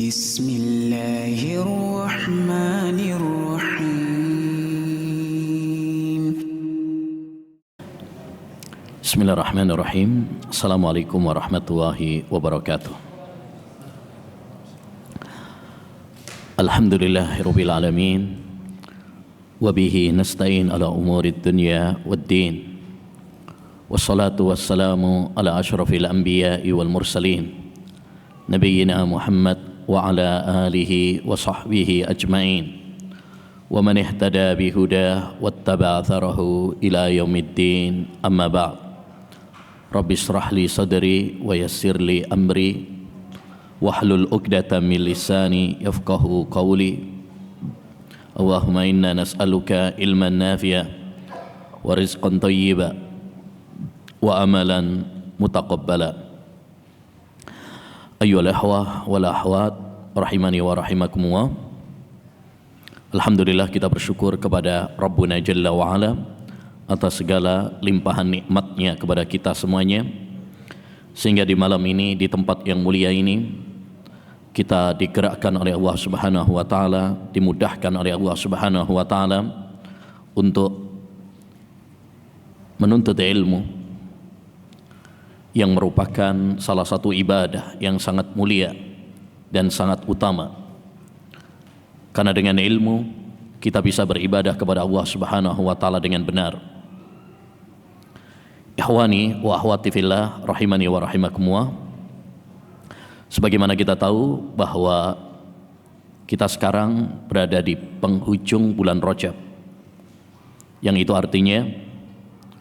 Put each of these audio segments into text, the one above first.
Bismillahirrahmanirrahim. Bismillahirrahmanirrahim. Assalamualaikum warahmatullahi wabarakatuh. Alhamdulillahirabbil alamin. Wa bihi nasta'in ala umurid dunya waddin. Wassalatu wassalamu ala asyrafil anbiya'i wal mursalin. Nabiyyina Muhammad wa ala alihi wa sahbihi ajma'in. Wa man ihtada bihudah wattaba'a atharahu ila yaumiddin. Amma ba'd. Rabbi shrah li sadri wa yassir li amri wahlul 'uqdatam min lisani yafqahu qawli. Allahumma inna nas'aluka ilman nafi'a wa rizqan thayyiba wa amalan mutaqabbala. Ayyuhal ikhwah wal akhwat rahimani wa rahimakumullah. Alhamdulillah, kita bersyukur kepada Rabbuna Jalla wa Ala atas segala limpahan nikmatnya kepada kita semuanya, sehingga di malam ini, di tempat yang mulia ini, kita digerakkan oleh Allah Subhanahu wa Ta'ala, dimudahkan oleh Allah Subhanahu wa Ta'ala untuk menuntut ilmu yang merupakan salah satu ibadah yang sangat mulia dan sangat utama. Karena dengan ilmu kita bisa beribadah kepada Allah Subhanahu wa Ta'ala dengan benar. Ikhwani wa akhwati fillah rahimani wa rahimakumullah. Sebagaimana kita tahu bahwa kita sekarang berada di penghujung bulan Rajab, yang itu artinya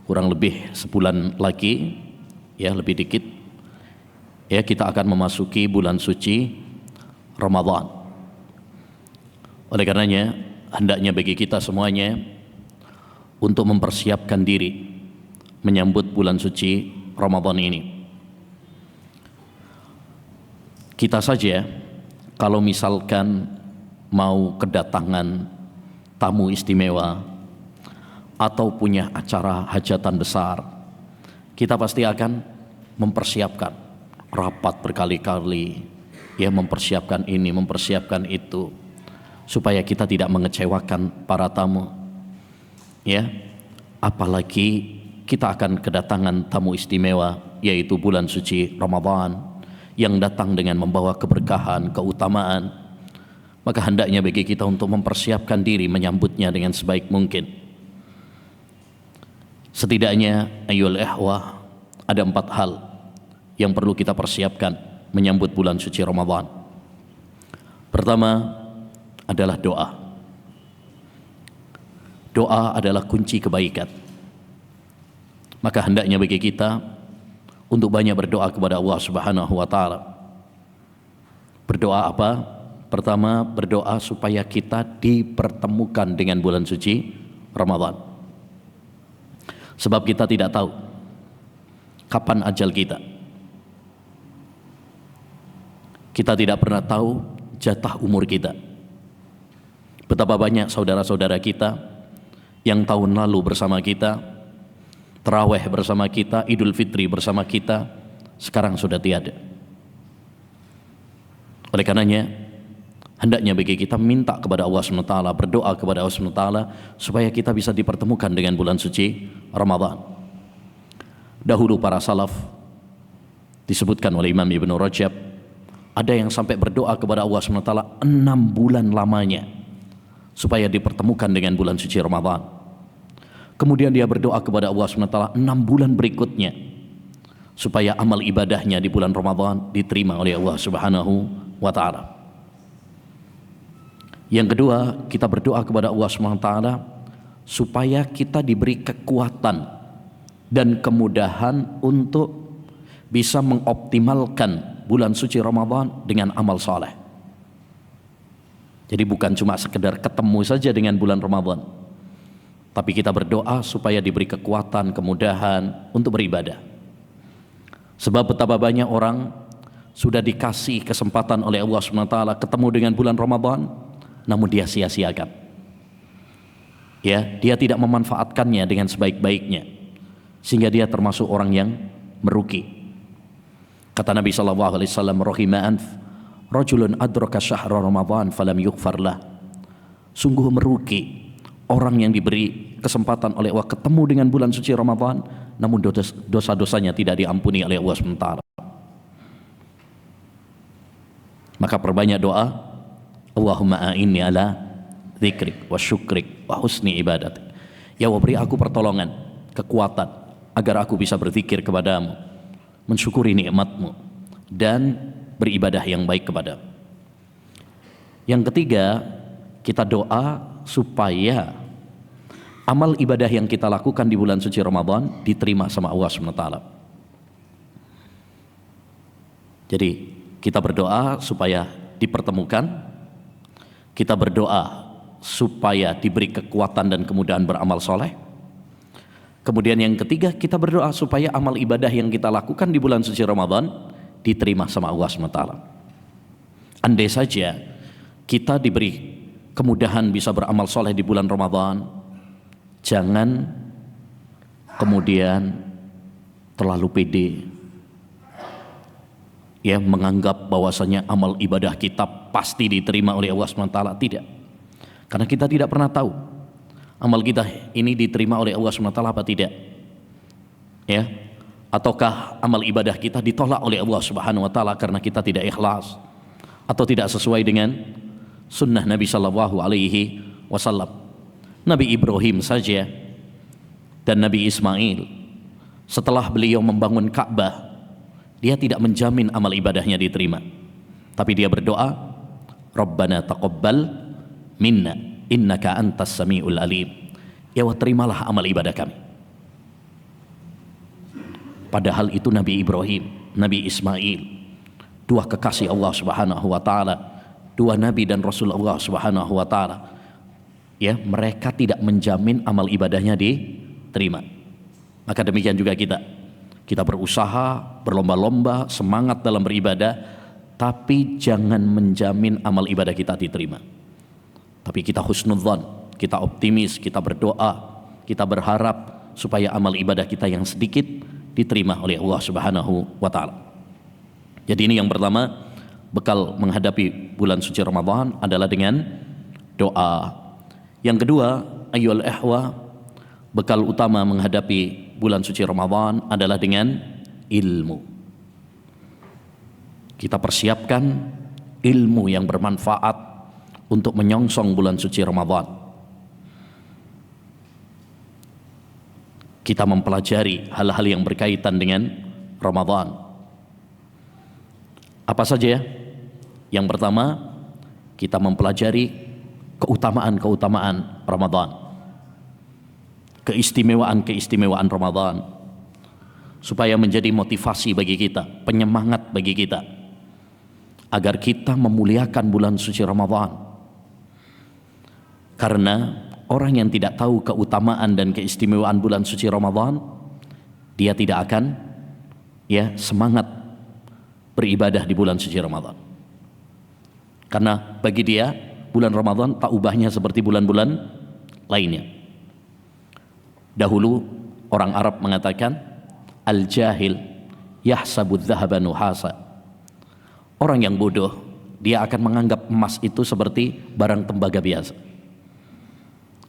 kurang lebih sebulan lagi, ya lebih dikit, ya kita akan memasuki bulan suci Ramadan. Oleh karenanya hendaknya bagi kita semuanya untuk mempersiapkan diri menyambut bulan suci Ramadan ini. Kita saja kalau misalkan mau kedatangan tamu istimewa atau punya acara hajatan besar, kita pasti akan mempersiapkan rapat berkali-kali, ya mempersiapkan ini, mempersiapkan itu, supaya kita tidak mengecewakan para tamu. Ya, apalagi kita akan kedatangan tamu istimewa, yaitu bulan suci Ramadan yang datang dengan membawa keberkahan, keutamaan. Maka hendaknya bagi kita untuk mempersiapkan diri menyambutnya dengan sebaik mungkin. Setidaknya ayyuhal ikhwah, ada 4 hal yang perlu kita persiapkan menyambut bulan suci Ramadan. Pertama adalah doa. Doa adalah kunci kebaikan. Maka hendaknya bagi kita untuk banyak berdoa kepada Allah Subhanahu wa Ta'ala. Berdoa apa? Pertama, berdoa supaya kita dipertemukan dengan bulan suci Ramadan. Sebab kita tidak tahu kapan ajal kita. Kita tidak pernah tahu jatah umur kita. Betapa banyak saudara-saudara kita yang tahun lalu bersama kita, Tarawih bersama kita, Idul Fitri bersama kita, sekarang sudah tiada. Oleh karenanya hendaknya bagi kita minta kepada Allah SWT, berdoa kepada Allah SWT supaya kita bisa dipertemukan dengan bulan suci Ramadan. Dahulu para salaf, disebutkan oleh Imam Ibn Rajab, ada yang sampai berdoa kepada Allah SWT 6 bulan lamanya supaya dipertemukan dengan bulan suci Ramadan. Kemudian dia berdoa kepada Allah SWT 6 bulan berikutnya supaya amal ibadahnya di bulan Ramadan diterima oleh Allah Subhanahu wa Ta'ala. Yang kedua, kita berdoa kepada Allah SWT supaya kita diberi kekuatan dan kemudahan untuk bisa mengoptimalkan bulan suci Ramadan dengan amal saleh. Jadi bukan cuma sekedar ketemu saja dengan bulan Ramadan, tapi kita berdoa supaya diberi kekuatan, kemudahan untuk beribadah. Sebab betapa banyak orang sudah dikasih kesempatan oleh Allah SWT ketemu dengan bulan Ramadan, namun dia sia-siakan. Ya, dia tidak memanfaatkannya dengan sebaik-baiknya, sehingga dia termasuk orang yang merugi. Kata Nabi SAW, rahima anf Rajulun adraka syahra Ramadan falam yughfar lah. Sungguh merugi orang yang diberi kesempatan oleh Allah ketemu dengan bulan suci Ramadan, namun dosa-dosanya tidak diampuni oleh Allah SWT. Maka perbanyak doa, Allahumma a'inni ala dzikrik wa syukrik wa husni ibadatik. Ya Allah, beri aku pertolongan, kekuatan agar aku bisa berzikir kepadamu, mensyukuri nikmatmu, dan beribadah yang baik kepadamu. Yang ketiga, kita doa supaya amal ibadah yang kita lakukan di bulan suci Ramadan diterima sama Allah SWT. Jadi kita berdoa supaya dipertemukan, kita berdoa supaya diberi kekuatan dan kemudahan beramal soleh. Kemudian yang ketiga, kita berdoa supaya amal ibadah yang kita lakukan di bulan suci Ramadan diterima sama Allah SWT. Andai saja kita diberi kemudahan bisa beramal soleh di bulan Ramadan, jangan kemudian terlalu pede, ya, menganggap bahwasanya amal ibadah kita pasti diterima oleh Allah SWT. Tidak, karena kita tidak pernah tahu amal kita ini diterima oleh Allah SWT apa tidak, ya, ataukah amal ibadah kita ditolak oleh Allah Subhanahu wa taala karena kita tidak ikhlas atau tidak sesuai dengan sunnah Nabi sallallahu alaihi wasallam. Nabi Ibrahim saja dan Nabi Ismail, setelah beliau membangun Ka'bah, dia tidak menjamin amal ibadahnya diterima, tapi dia berdoa, Rabbana taqabbal minna innaka antas samiul alim. Ya Allah, terimalah amal ibadah kami. Padahal itu Nabi Ibrahim, Nabi Ismail, dua kekasih Allah Subhanahu wa taala, dua nabi dan Rasul Allah Subhanahu wa taala. Ya, mereka tidak menjamin amal ibadahnya diterima. Maka demikian juga kita. Kita berusaha, berlomba-lomba, semangat dalam beribadah, tapi jangan menjamin amal ibadah kita diterima. Tapi kita husnudzon, kita optimis, kita berdoa, kita berharap supaya amal ibadah kita yang sedikit diterima oleh Allah Subhanahu wa taala. Jadi ini yang pertama, bekal menghadapi bulan suci Ramadan adalah dengan doa. Yang kedua, ayyuhal ikhwah, bekal utama menghadapi bulan suci Ramadan adalah dengan ilmu. Kita persiapkan ilmu yang bermanfaat untuk menyongsong bulan suci Ramadan. Kita mempelajari hal-hal yang berkaitan dengan Ramadan. Apa saja ya? Yang pertama, kita mempelajari keutamaan-keutamaan Ramadan, keistimewaan-keistimewaan Ramadan, supaya menjadi motivasi bagi kita, penyemangat bagi kita, agar kita memuliakan bulan suci Ramadan. Karena orang yang tidak tahu keutamaan dan keistimewaan bulan suci Ramadan, dia tidak akan semangat beribadah di bulan suci Ramadan. Karena bagi dia bulan Ramadan tak ubahnya seperti bulan-bulan lainnya. Dahulu orang Arab mengatakan, al-jahil yahsabu dhahaba nuhasa. Orang yang bodoh, dia akan menganggap emas itu seperti barang tembaga biasa.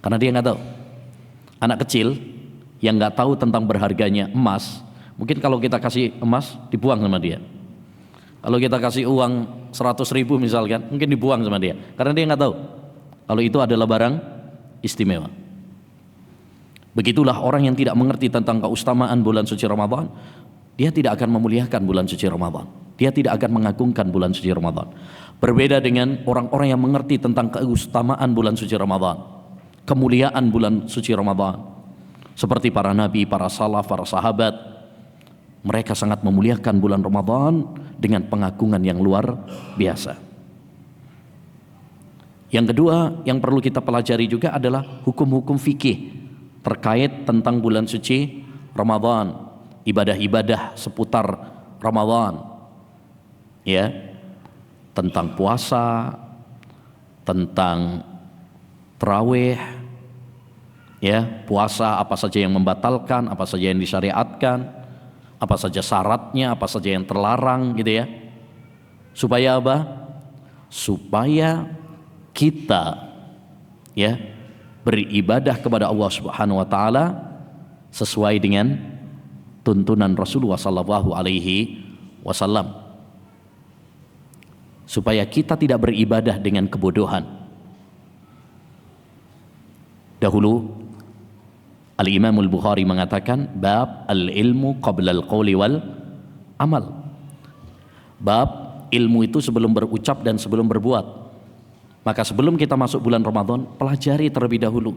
Karena dia nggak tahu. Anak kecil yang nggak tahu tentang berharganya emas, mungkin kalau kita kasih emas dibuang sama dia. Kalau kita kasih uang 100.000 misalkan, mungkin dibuang sama dia, karena dia nggak tahu kalau itu adalah barang istimewa. Begitulah orang yang tidak mengerti tentang keutamaan bulan suci Ramadan, dia tidak akan memuliakan bulan suci Ramadan, dia tidak akan mengagungkan bulan suci Ramadan. Berbeda dengan orang-orang yang mengerti tentang keutamaan bulan suci Ramadan, kemuliaan bulan suci Ramadan, seperti para nabi, para salaf, para sahabat, mereka sangat memuliakan bulan Ramadan dengan pengagungan yang luar biasa. Yang kedua yang perlu kita pelajari juga adalah hukum-hukum fikih terkait tentang bulan suci Ramadan, ibadah-ibadah seputar Ramadan, ya, tentang puasa, tentang tarawih, ya, puasa apa saja yang membatalkan, apa saja yang disyariatkan, apa saja syaratnya, apa saja yang terlarang, gitu ya. Supaya apa? supaya kita ya beribadah kepada Allah Subhanahu wa taala sesuai dengan tuntunan Rasulullah sallallahu alaihi wasallam. Supaya kita tidak beribadah dengan kebodohan. Dahulu Al-Imam Al-Bukhari mengatakan bab al-ilmu qabla al-qawli wal amal. Bab ilmu itu sebelum berucap dan sebelum berbuat. Maka sebelum kita masuk bulan Ramadan, pelajari terlebih dahulu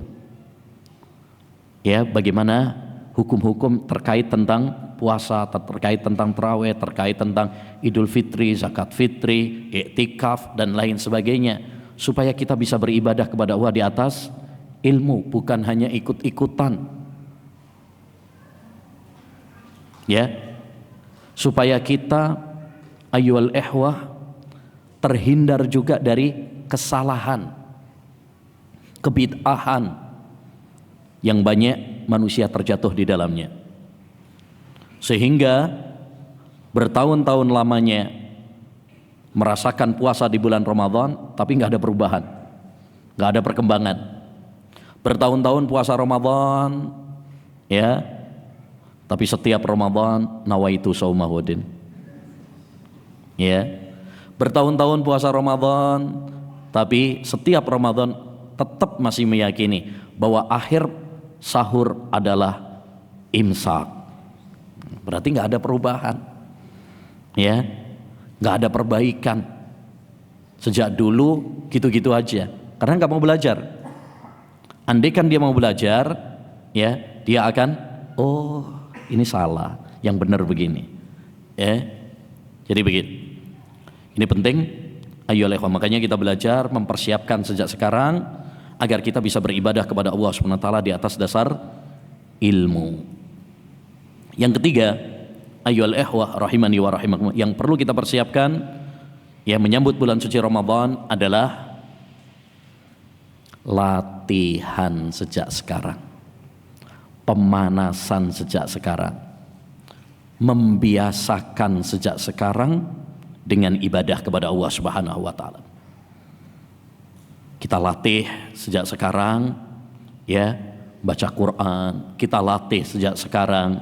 ya bagaimana hukum-hukum terkait tentang puasa, terkait tentang tarawih, terkait tentang Idul Fitri, zakat fitri, iktikaf dan lain sebagainya, supaya kita bisa beribadah kepada Allah di atas ilmu, bukan hanya ikut-ikutan. Ya. Supaya kita ayyuhal ikhwah terhindar juga dari kesalahan, kebid'ahan yang banyak manusia terjatuh di dalamnya. Sehingga bertahun-tahun lamanya merasakan puasa di bulan Ramadan tapi nggak ada perubahan, nggak ada perkembangan. Bertahun-tahun puasa Ramadan ya, tapi setiap Ramadan nawaitu saumahudin ya. Bertahun-tahun puasa Ramadan tapi setiap Ramadan tetap masih meyakini bahwa akhir sahur adalah imsak. Berarti nggak ada perubahan, ya, nggak ada perbaikan. Sejak dulu gitu-gitu aja, karena nggak mau belajar. Andaikan dia mau belajar, ya, dia akan, oh ini salah, yang benar begini, ya. Jadi begitu. Ini penting, ayo ikhwan. Makanya kita belajar, mempersiapkan sejak sekarang agar kita bisa beribadah kepada Allah SWT di atas dasar ilmu. Yang ketiga, ayyuhal ikhwah rahimani wa rahimakumullah, yang perlu kita persiapkan yang menyambut bulan suci Ramadan adalah latihan sejak sekarang, pemanasan sejak sekarang, membiasakan sejak sekarang dengan ibadah kepada Allah Subhanahu wa taala. Kita latih sejak sekarang ya baca Quran, kita latih sejak sekarang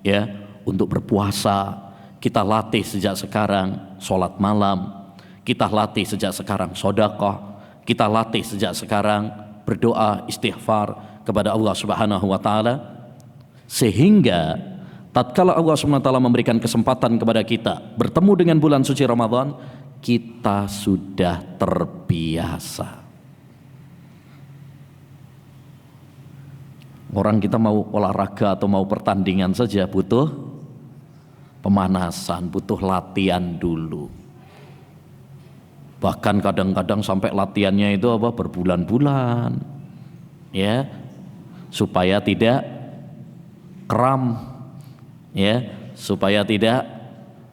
ya untuk berpuasa, kita latih sejak sekarang sholat malam, kita latih sejak sekarang sedekah, kita latih sejak sekarang berdoa istighfar kepada Allah Subhanahu wa taala, sehingga tatkala Allah Subhanahu wa taala memberikan kesempatan kepada kita bertemu dengan bulan suci Ramadan, kita sudah terbiasa. Orang kita mau olahraga atau mau pertandingan saja butuh pemanasan, butuh latihan dulu. Bahkan kadang-kadang sampai latihannya itu berbulan-bulan, ya, supaya tidak kram, ya, supaya tidak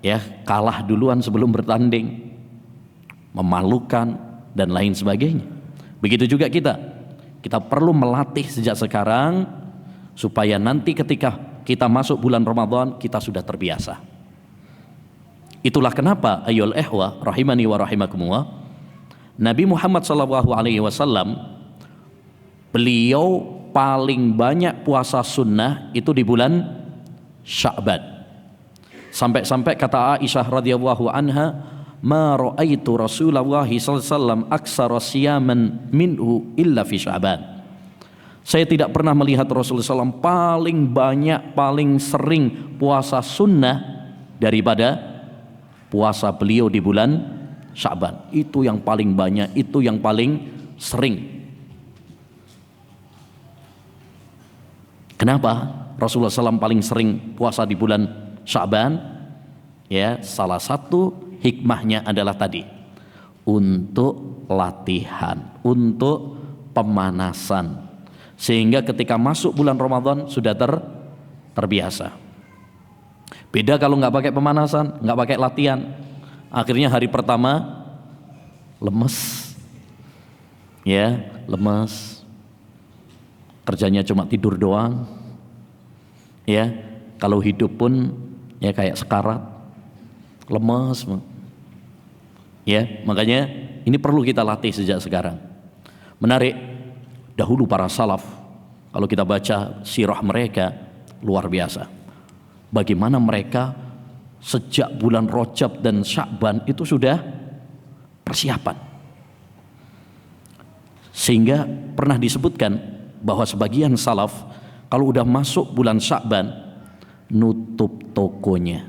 ya kalah duluan sebelum bertanding, memalukan dan lain sebagainya. Begitu juga kita perlu melatih sejak sekarang supaya nanti ketika kita masuk bulan Ramadan kita sudah terbiasa. Itulah kenapa ayyuhal ikhwah rahimani wa rahimakumullah, Nabi Muhammad SAW beliau paling banyak puasa sunnah itu di bulan Sya'ban. Sampai-sampai kata Aisyah radhiyallahu anha, ma ra'aitu Rasulullah sallallahu alaihi wasallam aksara siyaman minhu illa fi Sya'ban. Saya tidak pernah melihat Rasulullah SAW paling banyak, paling sering puasa sunnah daripada puasa beliau di bulan Sya'ban. Itu yang paling banyak, itu yang paling sering. Kenapa Rasulullah SAW paling sering puasa di bulan Sya'ban? Ya, salah satu hikmahnya adalah tadi, untuk latihan, untuk pemanasan, sehingga ketika masuk bulan Ramadan sudah terbiasa. Beda kalau nggak pakai pemanasan, nggak pakai latihan, akhirnya hari pertama lemes, ya lemes, kerjanya cuma tidur doang, ya kalau hidup pun ya kayak sekarat, lemes. Ya, makanya ini perlu kita latih sejak sekarang. Menarik, dahulu para salaf, kalau kita baca sirah mereka, luar biasa. Bagaimana mereka sejak bulan Rajab dan Sya'ban itu sudah persiapan. Sehingga pernah disebutkan bahwa sebagian salaf kalau udah masuk bulan Sya'ban nutup tokonya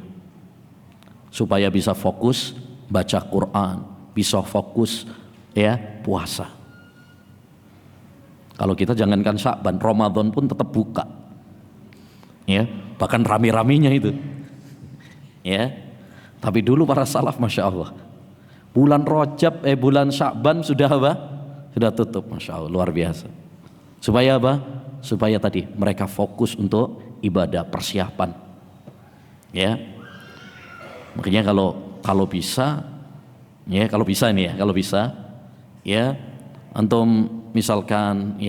supaya bisa fokus baca Quran, bisa fokus puasa. Kalau kita jangankan Sya'ban, Ramadan pun tetap buka. Ya, bahkan rame-ramenya itu. Ya. Tapi dulu para salaf Masya Allah. Bulan Rajab, bulan Sya'ban sudah apa? Sudah tutup, Masya Allah, luar biasa. Supaya apa? Supaya tadi mereka fokus untuk ibadah, persiapan. Ya. Makanya kalau bisa antum misalkan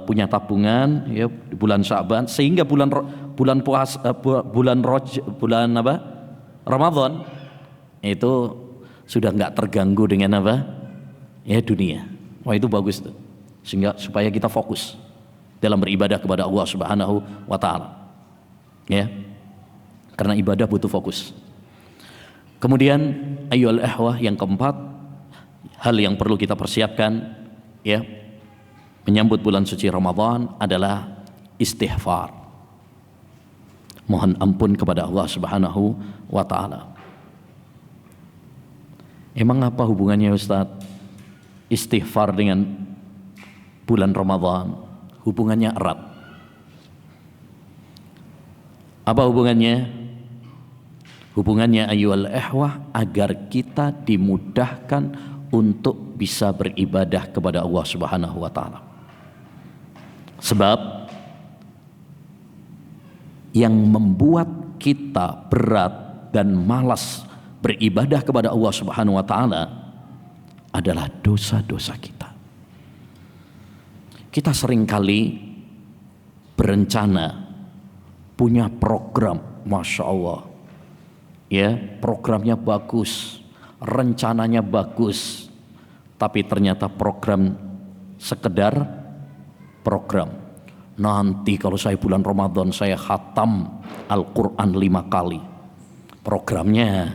punya tabungan di bulan Sya'ban sehingga bulan Ramadan itu sudah nggak terganggu dengan dunia. Wah, itu bagus tuh. Sehingga supaya kita fokus dalam beribadah kepada Allah Subhanahu wa taala. Ya. Karena ibadah butuh fokus. Kemudian ayyuhal ikhwah, yang keempat, hal yang perlu kita persiapkan menyambut bulan suci Ramadan adalah istighfar. Mohon ampun kepada Allah Subhanahu wa taala. Emang apa hubungannya Ustaz istighfar dengan bulan Ramadan? Hubungannya erat. Apa hubungannya? Hubungannya ayyuhal ikhwah agar kita dimudahkan untuk bisa beribadah kepada Allah Subhanahu wa taala. Sebab yang membuat kita berat dan malas beribadah kepada Allah Subhanahu wa taala adalah dosa-dosa kita. Kita seringkali berencana punya program, Masya Allah. Ya, programnya bagus, rencananya bagus, tapi ternyata program sekedar program. Nanti kalau saya bulan Ramadan saya khatam Al-Quran 5 kali. Programnya.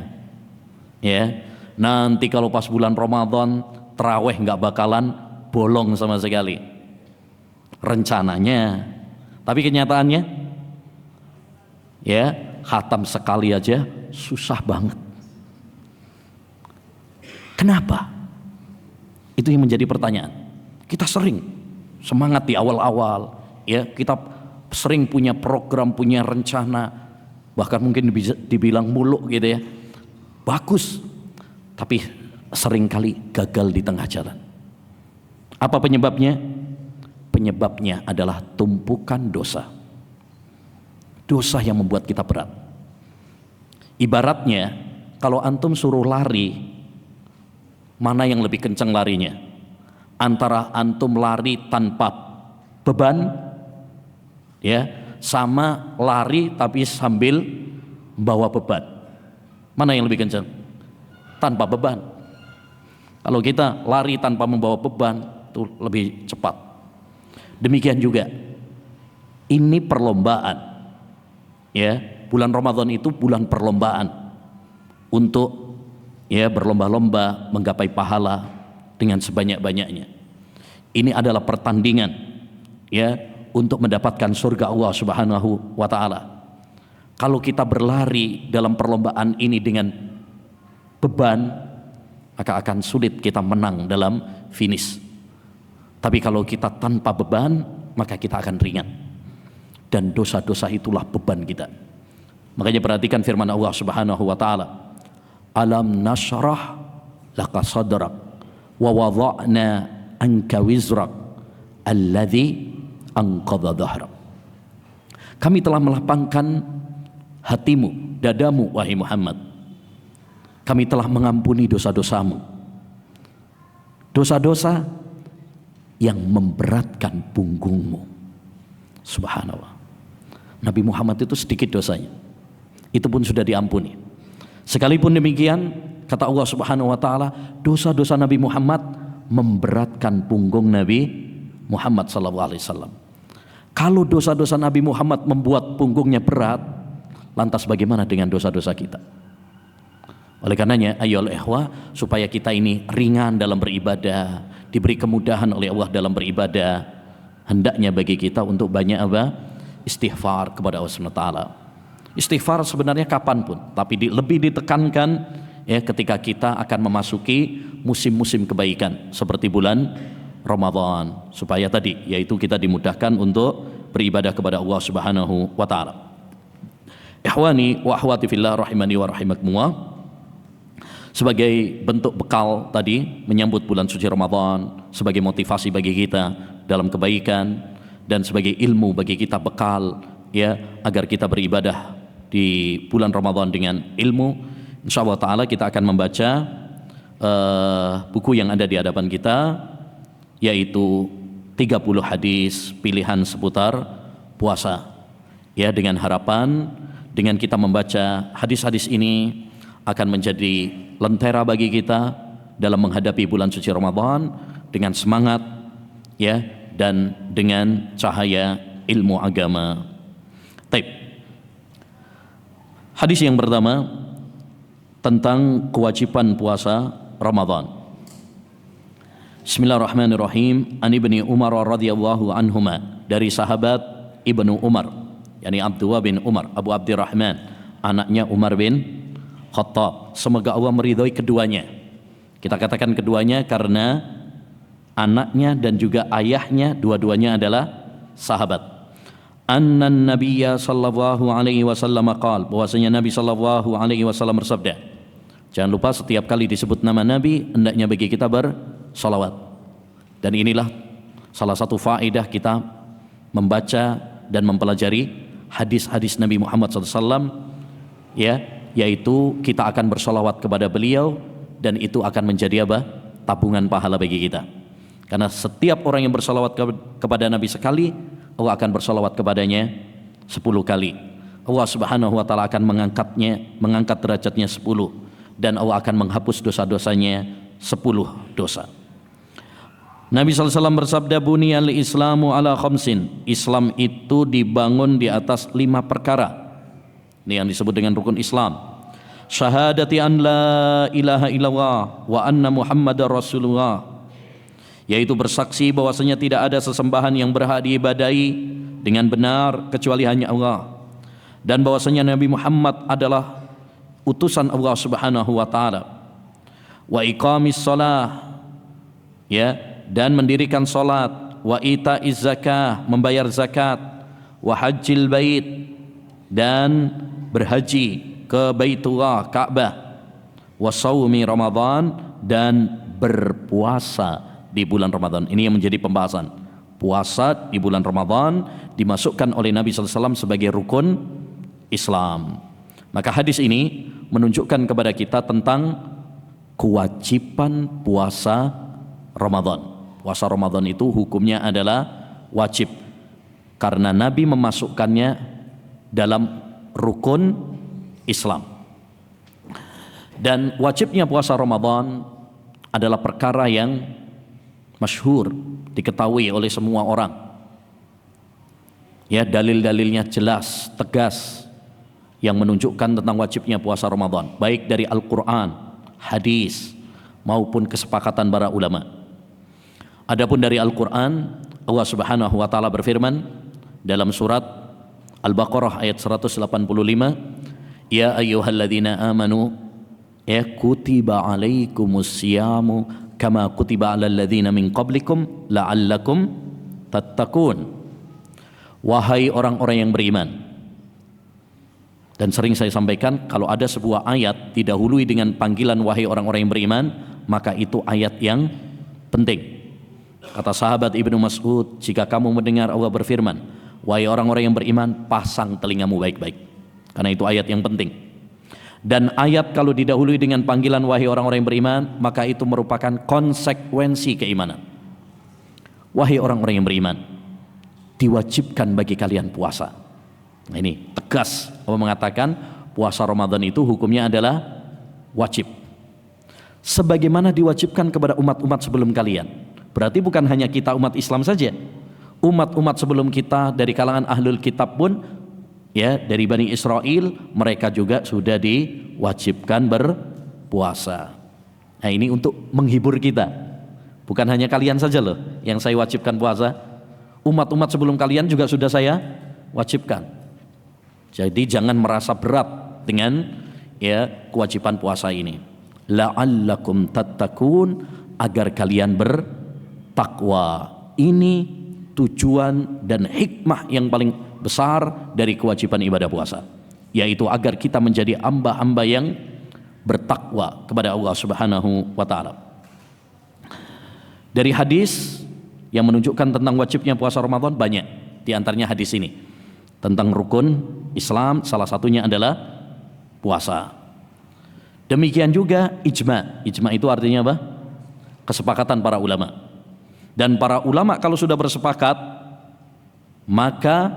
Ya, nanti kalau pas bulan Ramadan tarawih nggak bakalan bolong sama sekali. Rencananya, tapi kenyataannya khatam sekali aja susah banget. Kenapa? Itu yang menjadi pertanyaan. Kita sering semangat di awal-awal, kita sering punya program, punya rencana, bahkan mungkin bisa dibilang muluk gitu ya. Bagus, tapi seringkali gagal di tengah jalan. Apa penyebabnya? Penyebabnya adalah tumpukan dosa. Dosa yang membuat kita berat. Ibaratnya kalau antum suruh lari, mana yang lebih kencang larinya? Antara antum lari tanpa beban sama lari tapi sambil bawa beban. Mana yang lebih kencang? Tanpa beban. Kalau kita lari tanpa membawa beban itu lebih cepat. Demikian juga ini perlombaan. Bulan Ramadan itu bulan perlombaan untuk berlomba-lomba menggapai pahala dengan sebanyak-banyaknya. Ini adalah pertandingan untuk mendapatkan surga Allah Subhanahu wa taala. Kalau kita berlari dalam perlombaan ini dengan beban, maka akan sulit kita menang dalam finish. Tapi kalau kita tanpa beban, maka kita akan ringan. Dan dosa-dosa itulah beban kita. Makanya perhatikan firman Allah Subhanahu wa taala. Alam nashrah laka sadrak wa wada'na anka wizrak alladzi anqadha dhahrak. Kami telah melapangkan hatimu, dadamu wahai Muhammad. Kami telah mengampuni dosa-dosamu. Dosa-dosa yang memberatkan punggungmu. Subhanallah. Nabi Muhammad itu sedikit dosanya, itu pun sudah diampuni. Sekalipun demikian, Kata Allah Subhanahu wa taala, dosa-dosa Nabi Muhammad memberatkan punggung Nabi Muhammad sallallahu alaihi wasallam. Kalau dosa-dosa Nabi Muhammad membuat punggungnya berat, lantas bagaimana dengan dosa-dosa kita? Oleh karenanya, ayolah ikhwah, supaya kita ini ringan dalam beribadah, diberi kemudahan oleh Allah dalam beribadah, hendaknya bagi kita untuk banyak apa? Istighfar kepada Allah Subhanahu wa taala. Istighfar sebenarnya kapanpun, tapi lebih ditekankan ya ketika kita akan memasuki musim-musim kebaikan seperti bulan Ramadan, supaya tadi yaitu kita dimudahkan untuk beribadah kepada Allah Subhanahu wa taala. Ikhwani wa akhwati fillah rahimani wa rahimakumullah, sebagai bentuk bekal tadi menyambut bulan suci Ramadan, sebagai motivasi bagi kita dalam kebaikan dan sebagai ilmu bagi kita bekal ya agar kita beribadah di bulan Ramadan dengan ilmu. Insyaallah taala kita akan membaca buku yang ada di hadapan kita, yaitu 30 hadis pilihan seputar puasa. Ya, dengan harapan dengan kita membaca hadis-hadis ini akan menjadi lentera bagi kita dalam menghadapi bulan suci Ramadan dengan semangat ya dan dengan cahaya ilmu agama. Baik. Hadis yang pertama tentang kewajiban puasa Ramadan. Bismillahirrahmanirrahim. An Ibni Umar radhiyallahu anhuma, dari sahabat Ibnu Umar, yakni Abdullah bin Umar, Abu Abdurrahman, anaknya Umar bin Khattab. Semoga Allah meridhai keduanya. Kita katakan keduanya karena anaknya dan juga ayahnya dua-duanya adalah sahabat. Annan Nabiyya sallallahu alaihi wasallam qaal, bahwasanya Nabi sallallahu alaihi wasallam bersabda. Jangan lupa setiap kali disebut nama Nabi hendaknya bagi kita bersalawat. Dan inilah salah satu faedah kita membaca dan mempelajari hadis-hadis Nabi Muhammad SAW, ya, yaitu kita akan bersalawat kepada beliau dan itu akan menjadi apa? Tabungan pahala bagi kita. Karena setiap orang yang bersalawat kepada Nabi sekali, Allah akan bersalawat kepadanya 10 kali. Allah Subhanahu wa taala akan mengangkat derajatnya 10, dan Allah akan menghapus dosa-dosanya 10 dosa. Nabi SAW bersabda, buniyal islamu ala khamsin. Islam itu dibangun di atas 5 perkara. Ini yang disebut dengan rukun Islam. Syahadati an la ilaha illallah wa anna muhammadar rasulullah, yaitu bersaksi bahwasanya tidak ada sesembahan yang berhak diibadahi dengan benar kecuali hanya Allah, dan bahwasanya Nabi Muhammad adalah utusan Allah Subhanahu wa taala. Wa iqamis shalah, ya, dan mendirikan salat. Wa itaiz zakah, membayar zakat. Wa hajjil bait, dan berhaji ke Baitullah Ka'bah. Wa shaumi Ramadan, dan berpuasa di bulan Ramadan. Ini yang menjadi pembahasan. Puasa di bulan Ramadan dimasukkan oleh Nabi SAW sebagai rukun Islam. Maka hadis ini menunjukkan kepada kita tentang kewajiban puasa Ramadan. Puasa Ramadan itu hukumnya adalah wajib karena Nabi memasukkannya dalam rukun Islam. Dan wajibnya puasa Ramadan adalah perkara yang masyhur, diketahui oleh semua orang. Ya, dalil-dalilnya jelas, tegas, yang menunjukkan tentang wajibnya puasa Ramadan, baik dari Al-Quran, hadis, maupun kesepakatan para ulama. Adapun dari Al-Quran, Allah Subhanahu wa taala berfirman dalam surat Al-Baqarah ayat 185, ya ayyuhalladzina amanu, ya kutiba alaikumus siyamu kama kutiba alal ladzina min qablikum la'allakum tattaqun. Wahai orang-orang yang beriman. Dan sering saya sampaikan, kalau ada sebuah ayat didahului dengan panggilan wahai orang-orang yang beriman, maka itu ayat yang penting. Kata sahabat Ibnu Mas'ud, jika kamu mendengar Allah berfirman, wahai orang-orang yang beriman, pasang telingamu baik-baik. Karena itu ayat yang penting. Dan ayat kalau didahului dengan panggilan wahai orang-orang yang beriman, maka itu merupakan konsekuensi keimanan. Wahai orang-orang yang beriman, diwajibkan bagi kalian puasa. Nah, ini tegas Allah mengatakan puasa Ramadan itu hukumnya adalah wajib. sebagaimana diwajibkan kepada umat-umat sebelum kalian. Berarti bukan hanya kita umat Islam saja, umat-umat sebelum kita dari kalangan ahlul kitab pun, ya, dari Bani Israel, mereka juga sudah diwajibkan berpuasa. Nah, ini untuk menghibur kita, bukan hanya kalian saja loh yang saya wajibkan puasa, umat-umat sebelum kalian juga sudah saya wajibkan. Jadi jangan merasa berat dengan, ya, kewajiban puasa ini. La'allakum tattaqun, agar kalian bertakwa. Ini tujuan dan hikmah yang paling besar dari kewajiban ibadah puasa, yaitu agar kita menjadi hamba-hamba yang bertakwa kepada Allah Subhanahu wa taala. Dari hadis yang menunjukkan tentang wajibnya puasa Ramadan banyak, di antaranya hadis ini tentang rukun Islam, salah satunya adalah puasa. Demikian juga ijma. Ijma itu artinya apa? Kesepakatan para ulama. Dan para ulama kalau sudah bersepakat, maka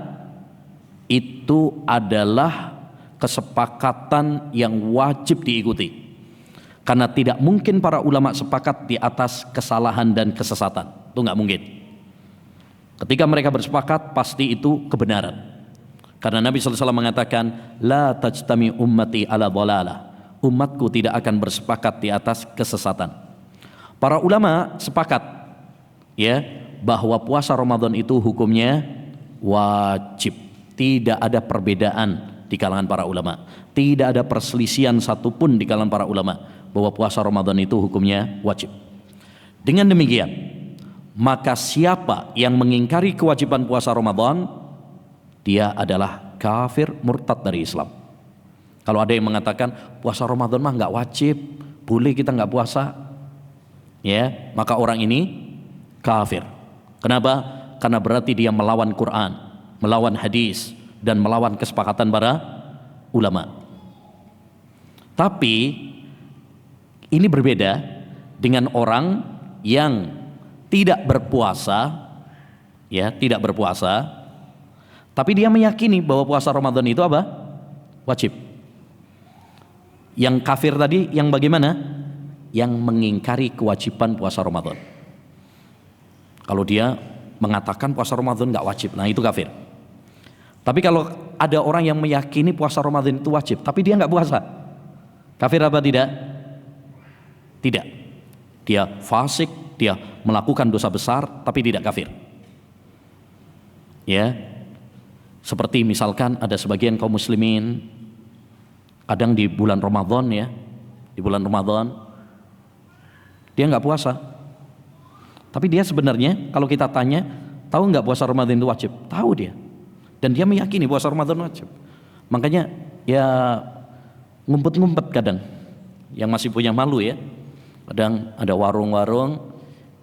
itu adalah kesepakatan yang wajib diikuti. Karena tidak mungkin para ulama sepakat di atas kesalahan dan kesesatan. Itu nggak mungkin. Ketika mereka bersepakat, pasti itu kebenaran. Karena Nabi SAW mengatakan, la tajtami ummati ala dhalalah. Umatku tidak akan bersepakat di atas kesesatan. Para ulama sepakat, ya, bahwa puasa Ramadan itu hukumnya wajib. Tidak ada perbedaan di kalangan para ulama. Tidak ada perselisihan satupun di kalangan para ulama bahwa puasa Ramadan itu hukumnya wajib. Dengan demikian, maka siapa yang mengingkari kewajiban puasa Ramadan, dia adalah kafir murtad dari Islam. Kalau ada yang mengatakan puasa Ramadan mah nggak wajib, boleh kita nggak puasa, ya, maka orang ini kafir. Kenapa? Karena berarti dia melawan Quran, melawan hadis, dan melawan kesepakatan para ulama. Tapi ini berbeda dengan orang yang tidak berpuasa, ya, tidak berpuasa, tapi dia meyakini bahwa puasa Ramadan itu apa? Wajib. Yang kafir tadi yang bagaimana? Yang mengingkari kewajiban puasa Ramadan. Kalau dia mengatakan puasa Ramadan nggak wajib, nah itu kafir. Tapi kalau ada orang yang meyakini puasa Ramadan itu wajib, tapi dia nggak puasa, kafir apa tidak? Tidak. Dia fasik, dia melakukan dosa besar, tapi tidak kafir. Ya, seperti misalkan ada sebagian kaum muslimin, kadang di bulan Ramadan, ya, di bulan Ramadan dia nggak puasa, tapi dia sebenarnya kalau kita tanya, tahu nggak puasa Ramadan itu wajib? Tahu dia, dan dia meyakini puasa Ramadan wajib. Makanya ya ngumpet-ngumpet kadang, yang masih punya malu, ya, kadang ada warung-warung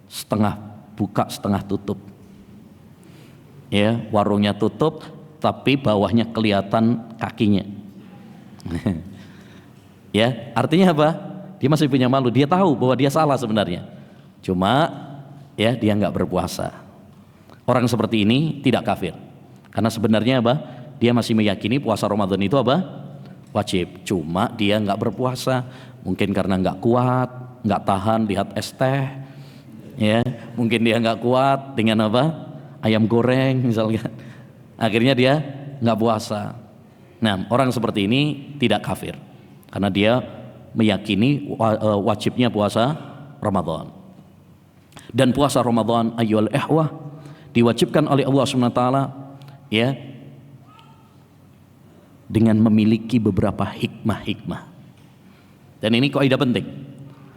setengah buka setengah tutup, ya, warungnya tutup tapi bawahnya kelihatan kakinya. Ya, artinya apa? Dia masih punya malu, dia tahu bahwa dia salah sebenarnya, cuma, ya, dia nggak berpuasa. Orang seperti ini tidak kafir, karena sebenarnya apa? Dia masih meyakini puasa Ramadan itu apa? Wajib, cuma dia nggak berpuasa, mungkin karena nggak kuat, nggak tahan lihat es teh, ya, mungkin dia nggak kuat dengan apa? Ayam goreng misalnya, akhirnya dia nggak puasa. Nah, orang seperti ini tidak kafir karena dia meyakini wajibnya puasa Ramadan. Dan puasa Ramadan, ayyuhal ikhwah, diwajibkan oleh Allah SWT, ya, dengan memiliki beberapa hikmah-hikmah. Dan ini kaidah penting,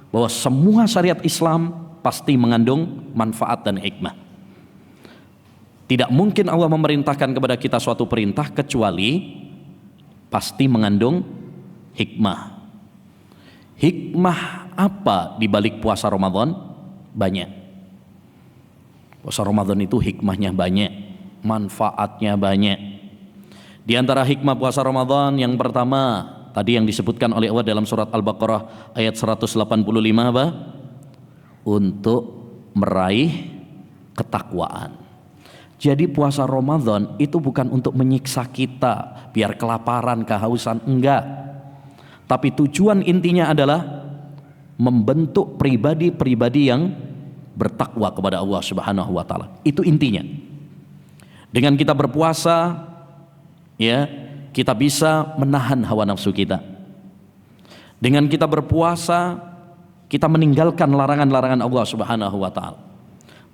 bahwa semua syariat Islam pasti mengandung manfaat dan hikmah. Tidak mungkin Allah memerintahkan kepada kita suatu perintah kecuali pasti mengandung hikmah. Hikmah apa di balik puasa Ramadan? Banyak. Puasa Ramadan itu hikmahnya banyak, manfaatnya banyak. Di antara hikmah puasa Ramadan yang pertama, tadi yang disebutkan oleh Allah dalam surat Al-Baqarah ayat 185 apa? Untuk meraih ketakwaan. Jadi puasa Ramadan itu bukan untuk menyiksa kita biar kelaparan, kehausan, enggak. Tapi tujuan intinya adalah membentuk pribadi-pribadi yang bertakwa kepada Allah Subhanahu wa taala. Itu intinya. Dengan kita berpuasa, ya, kita bisa menahan hawa nafsu kita. Dengan kita berpuasa, kita meninggalkan larangan-larangan Allah Subhanahu wa taala.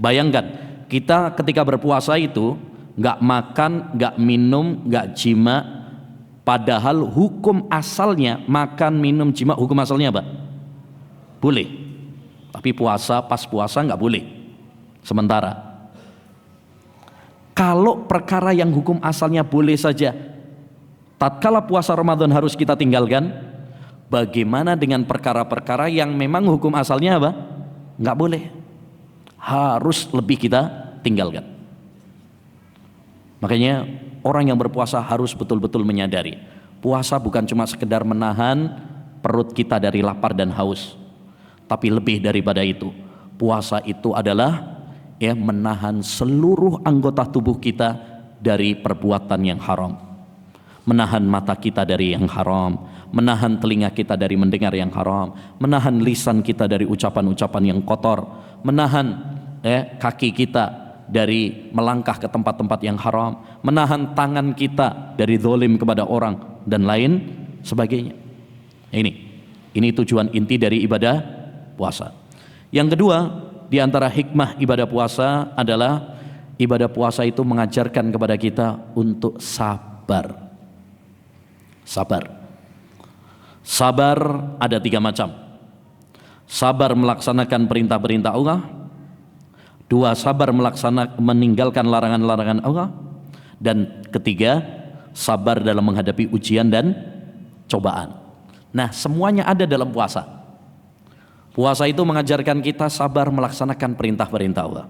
Bayangkan, kita ketika berpuasa itu nggak makan, nggak minum, nggak jima, padahal hukum asalnya makan, minum, jima, hukum asalnya apa? Boleh. Tapi pas puasa nggak boleh. Sementara kalau perkara yang hukum asalnya boleh saja, tatkala puasa Ramadan harus kita tinggalkan, bagaimana dengan perkara-perkara yang memang hukum asalnya apa? Nggak boleh. Harus lebih kita tinggalkan. Makanya orang yang berpuasa harus betul-betul menyadari, puasa bukan cuma sekedar menahan perut kita dari lapar dan haus, tapi lebih daripada itu. Puasa itu adalah menahan seluruh anggota tubuh kita dari perbuatan yang haram, menahan mata kita dari yang haram, menahan telinga kita dari mendengar yang haram, menahan lisan kita dari ucapan-ucapan yang kotor, menahan kaki kita dari melangkah ke tempat-tempat yang haram, menahan tangan kita dari zalim kepada orang dan lain sebagainya. Ini tujuan inti dari ibadah puasa. Yang kedua, di antara hikmah ibadah puasa adalah ibadah puasa itu mengajarkan kepada kita untuk sabar. Sabar ada 3 macam. Sabar melaksanakan perintah-perintah Allah, 2, sabar meninggalkan larangan-larangan Allah, dan 3, sabar dalam menghadapi ujian dan cobaan. Nah, semuanya ada dalam puasa. Puasa itu mengajarkan kita sabar melaksanakan perintah-perintah Allah.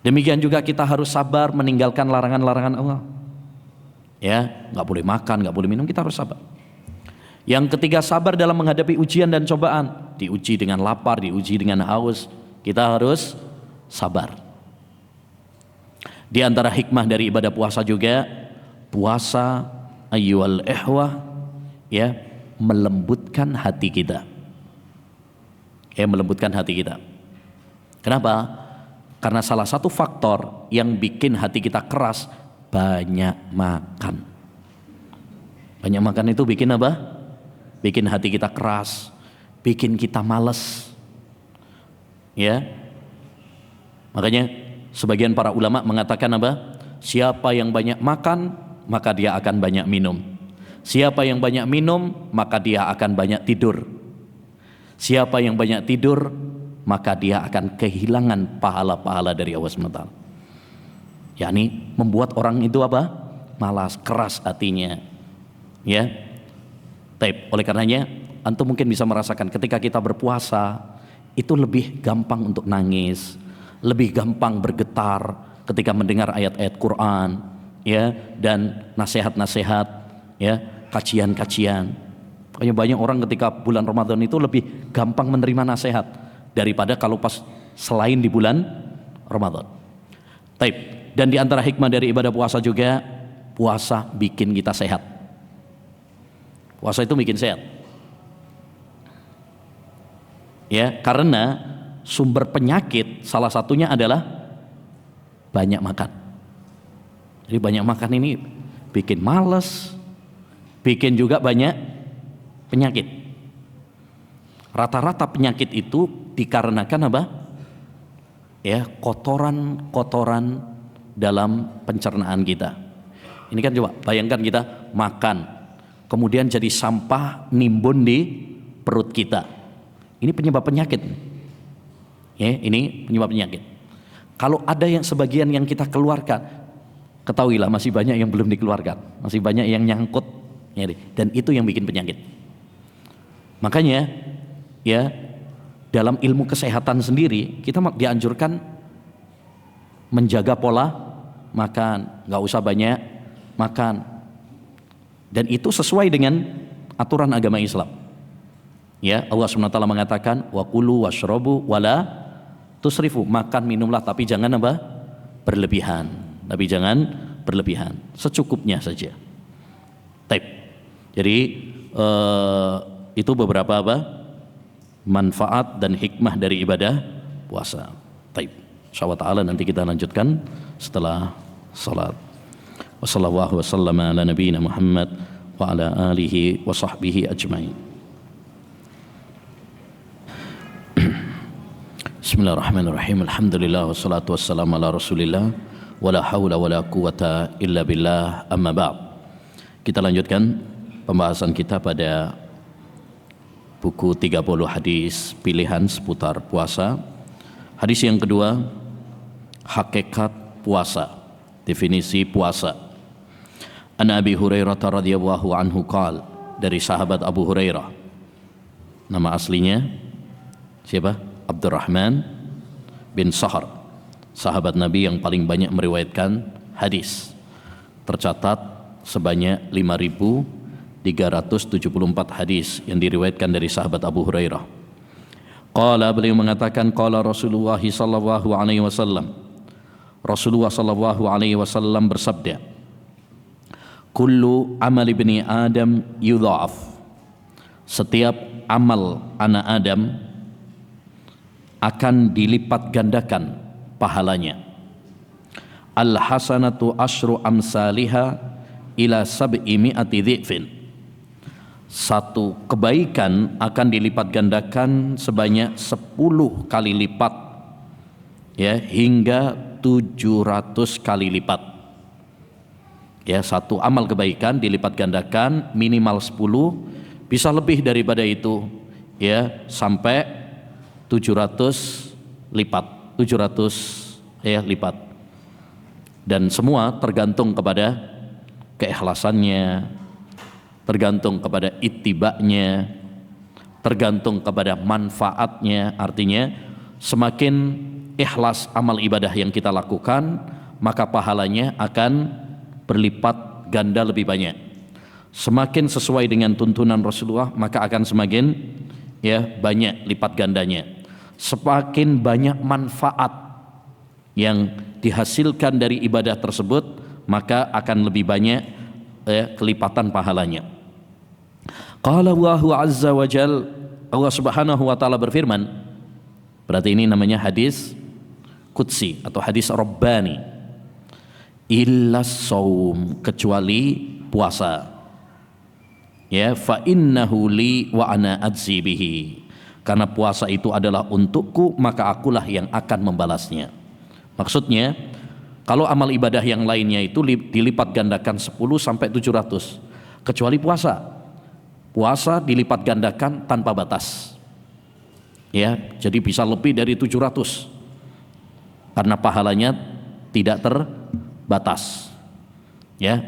Demikian juga kita harus sabar meninggalkan larangan-larangan Allah. Ya, nggak boleh makan, nggak boleh minum, kita harus sabar. Yang ketiga, sabar dalam menghadapi ujian dan cobaan. Diuji dengan lapar, diuji dengan haus, kita harus sabar. Di antara hikmah dari ibadah puasa juga, puasa ayyuhal ikhwah, melembutkan hati kita. Melembutkan hati kita. Kenapa? Karena salah satu faktor yang bikin hati kita keras, banyak makan. Banyak makan itu bikin apa? Bikin hati kita keras, bikin kita malas. Makanya sebagian para ulama mengatakan apa? Siapa yang banyak makan, maka dia akan banyak minum. Siapa yang banyak minum, maka dia akan banyak tidur. Siapa yang banyak tidur, maka dia akan kehilangan pahala-pahala dari Allah SWT. yakni membuat orang itu apa? Malas, keras hatinya. Oleh karenanya antum mungkin bisa merasakan ketika kita berpuasa itu lebih gampang untuk nangis, lebih gampang bergetar ketika mendengar ayat-ayat Quran, dan nasihat-nasihat, kajian-kajian. Makanya banyak orang ketika bulan Ramadan itu lebih gampang menerima nasihat daripada kalau pas selain di bulan Ramadan. Dan di antara hikmah dari ibadah puasa juga, puasa bikin kita sehat. Puasa itu bikin sehat. Karena sumber penyakit salah satunya adalah banyak makan. Jadi banyak makan ini bikin malas, bikin juga banyak penyakit. Rata-rata penyakit itu dikarenakan apa? Kotoran-kotoran dalam pencernaan kita. Ini kan coba bayangkan kita makan, kemudian jadi sampah nimbun di perut kita. Ini penyebab penyakit. Ini penyebab penyakit. Kalau ada yang sebagian yang kita keluarkan, ketahuilah masih banyak yang belum dikeluarkan, masih banyak yang nyangkut, dan itu yang bikin penyakit. Makanya dalam ilmu kesehatan sendiri kita dianjurkan menjaga pola makan, nggak usah banyak makan, dan itu sesuai dengan aturan agama Islam. Allah SWT mengatakan wa kulu washrabu wala tusrifu, makan minumlah tapi jangan apa? Berlebihan. Tapi jangan berlebihan, secukupnya saja. Jadi itu beberapa manfaat dan hikmah dari ibadah puasa. Baik, insyaallah taala nanti kita lanjutkan setelah salat. Wassallallahu wasallama ala nabiyyina Muhammad wa ala alihi wa sahbihi ajmain. Bismillahirrahmanirrahim. Alhamdulillah wassalatu wassalamu ala Rasulillah wala haula wala quwata illa billah, amma ba'd. Kita lanjutkan pembahasan kita pada buku 30 hadis pilihan seputar puasa. Hadis yang kedua, hakikat puasa, definisi puasa. An Abi Hurairah radhiyallahu anhu qala, dari sahabat Abu Hurairah, nama aslinya siapa? Abdurrahman bin Sahar, sahabat Nabi yang paling banyak meriwayatkan hadis, tercatat sebanyak 5.374 hadis yang diriwayatkan dari sahabat Abu Hurairah. Qala, beliau mengatakan, qala Rasulullah sallallahu alaihi wasallam, Rasulullah sallallahu alaihi wasallam bersabda, kullu amal ibni Adam yudha'af, setiap amal anak Adam akan dilipat gandakan pahalanya. Al hasanatu asyru amsalihha ila sab'i mi'ati dhi'fin, satu kebaikan akan dilipat gandakan sebanyak 10 kali lipat, ya, hingga 700 kali lipat. Ya, satu amal kebaikan dilipat gandakan minimal 10, bisa lebih daripada itu, ya, sampai 700 lipat, 700 ya lipat. Dan semua tergantung kepada keikhlasannya, tergantung kepada ittiba'nya, tergantung kepada manfaatnya. Artinya semakin ikhlas amal ibadah yang kita lakukan, maka pahalanya akan berlipat ganda lebih banyak. Semakin sesuai dengan tuntunan Rasulullah, maka akan semakin banyak lipat gandanya. Semakin banyak manfaat yang dihasilkan dari ibadah tersebut, maka akan lebih banyak kelipatan pahalanya. Qala Allahu azza wa jal, Allah subhanahu wa ta'ala berfirman, berarti ini namanya hadis qudsi atau hadis rabbani, illa shaum, kecuali puasa, ya, fa innahu li wa ana ajzi bihi, karena puasa itu adalah untukku, maka akulah yang akan membalasnya. Maksudnya, kalau amal ibadah yang lainnya itu dilipat gandakan 10 sampai 700, kecuali puasa. Puasa dilipat gandakan tanpa batas. Ya, jadi bisa lebih dari 700. Karena pahalanya tidak terbatas. Ya.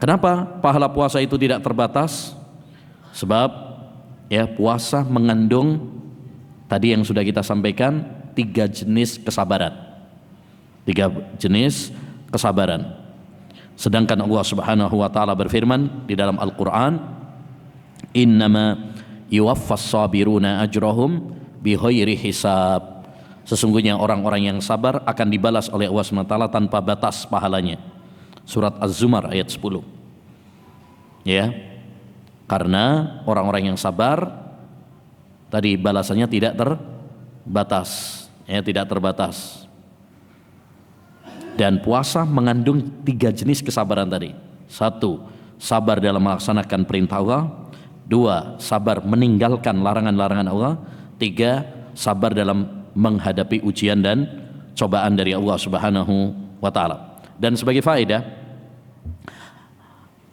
Kenapa pahala puasa itu tidak terbatas? Sebab puasa mengandung tadi yang sudah kita sampaikan, 3 jenis kesabaran. 3 jenis kesabaran. Sedangkan Allah subhanahu wa ta'ala berfirman di dalam Al-Quran, innama yuwaffas sabiruna ajrahum bighairi hisab, sesungguhnya orang-orang yang sabar akan dibalas oleh Allah subhanahu wa ta'ala tanpa batas pahalanya. Surat Az-Zumar ayat 10. Ya, karena orang-orang yang sabar tadi balasannya tidak terbatas, tidak terbatas. Dan puasa mengandung 3 jenis kesabaran tadi. 1, sabar dalam melaksanakan perintah Allah. 2, sabar meninggalkan larangan-larangan Allah. 3, sabar dalam menghadapi ujian dan cobaan dari Allah subhanahu wa ta'ala. Dan sebagai faedah,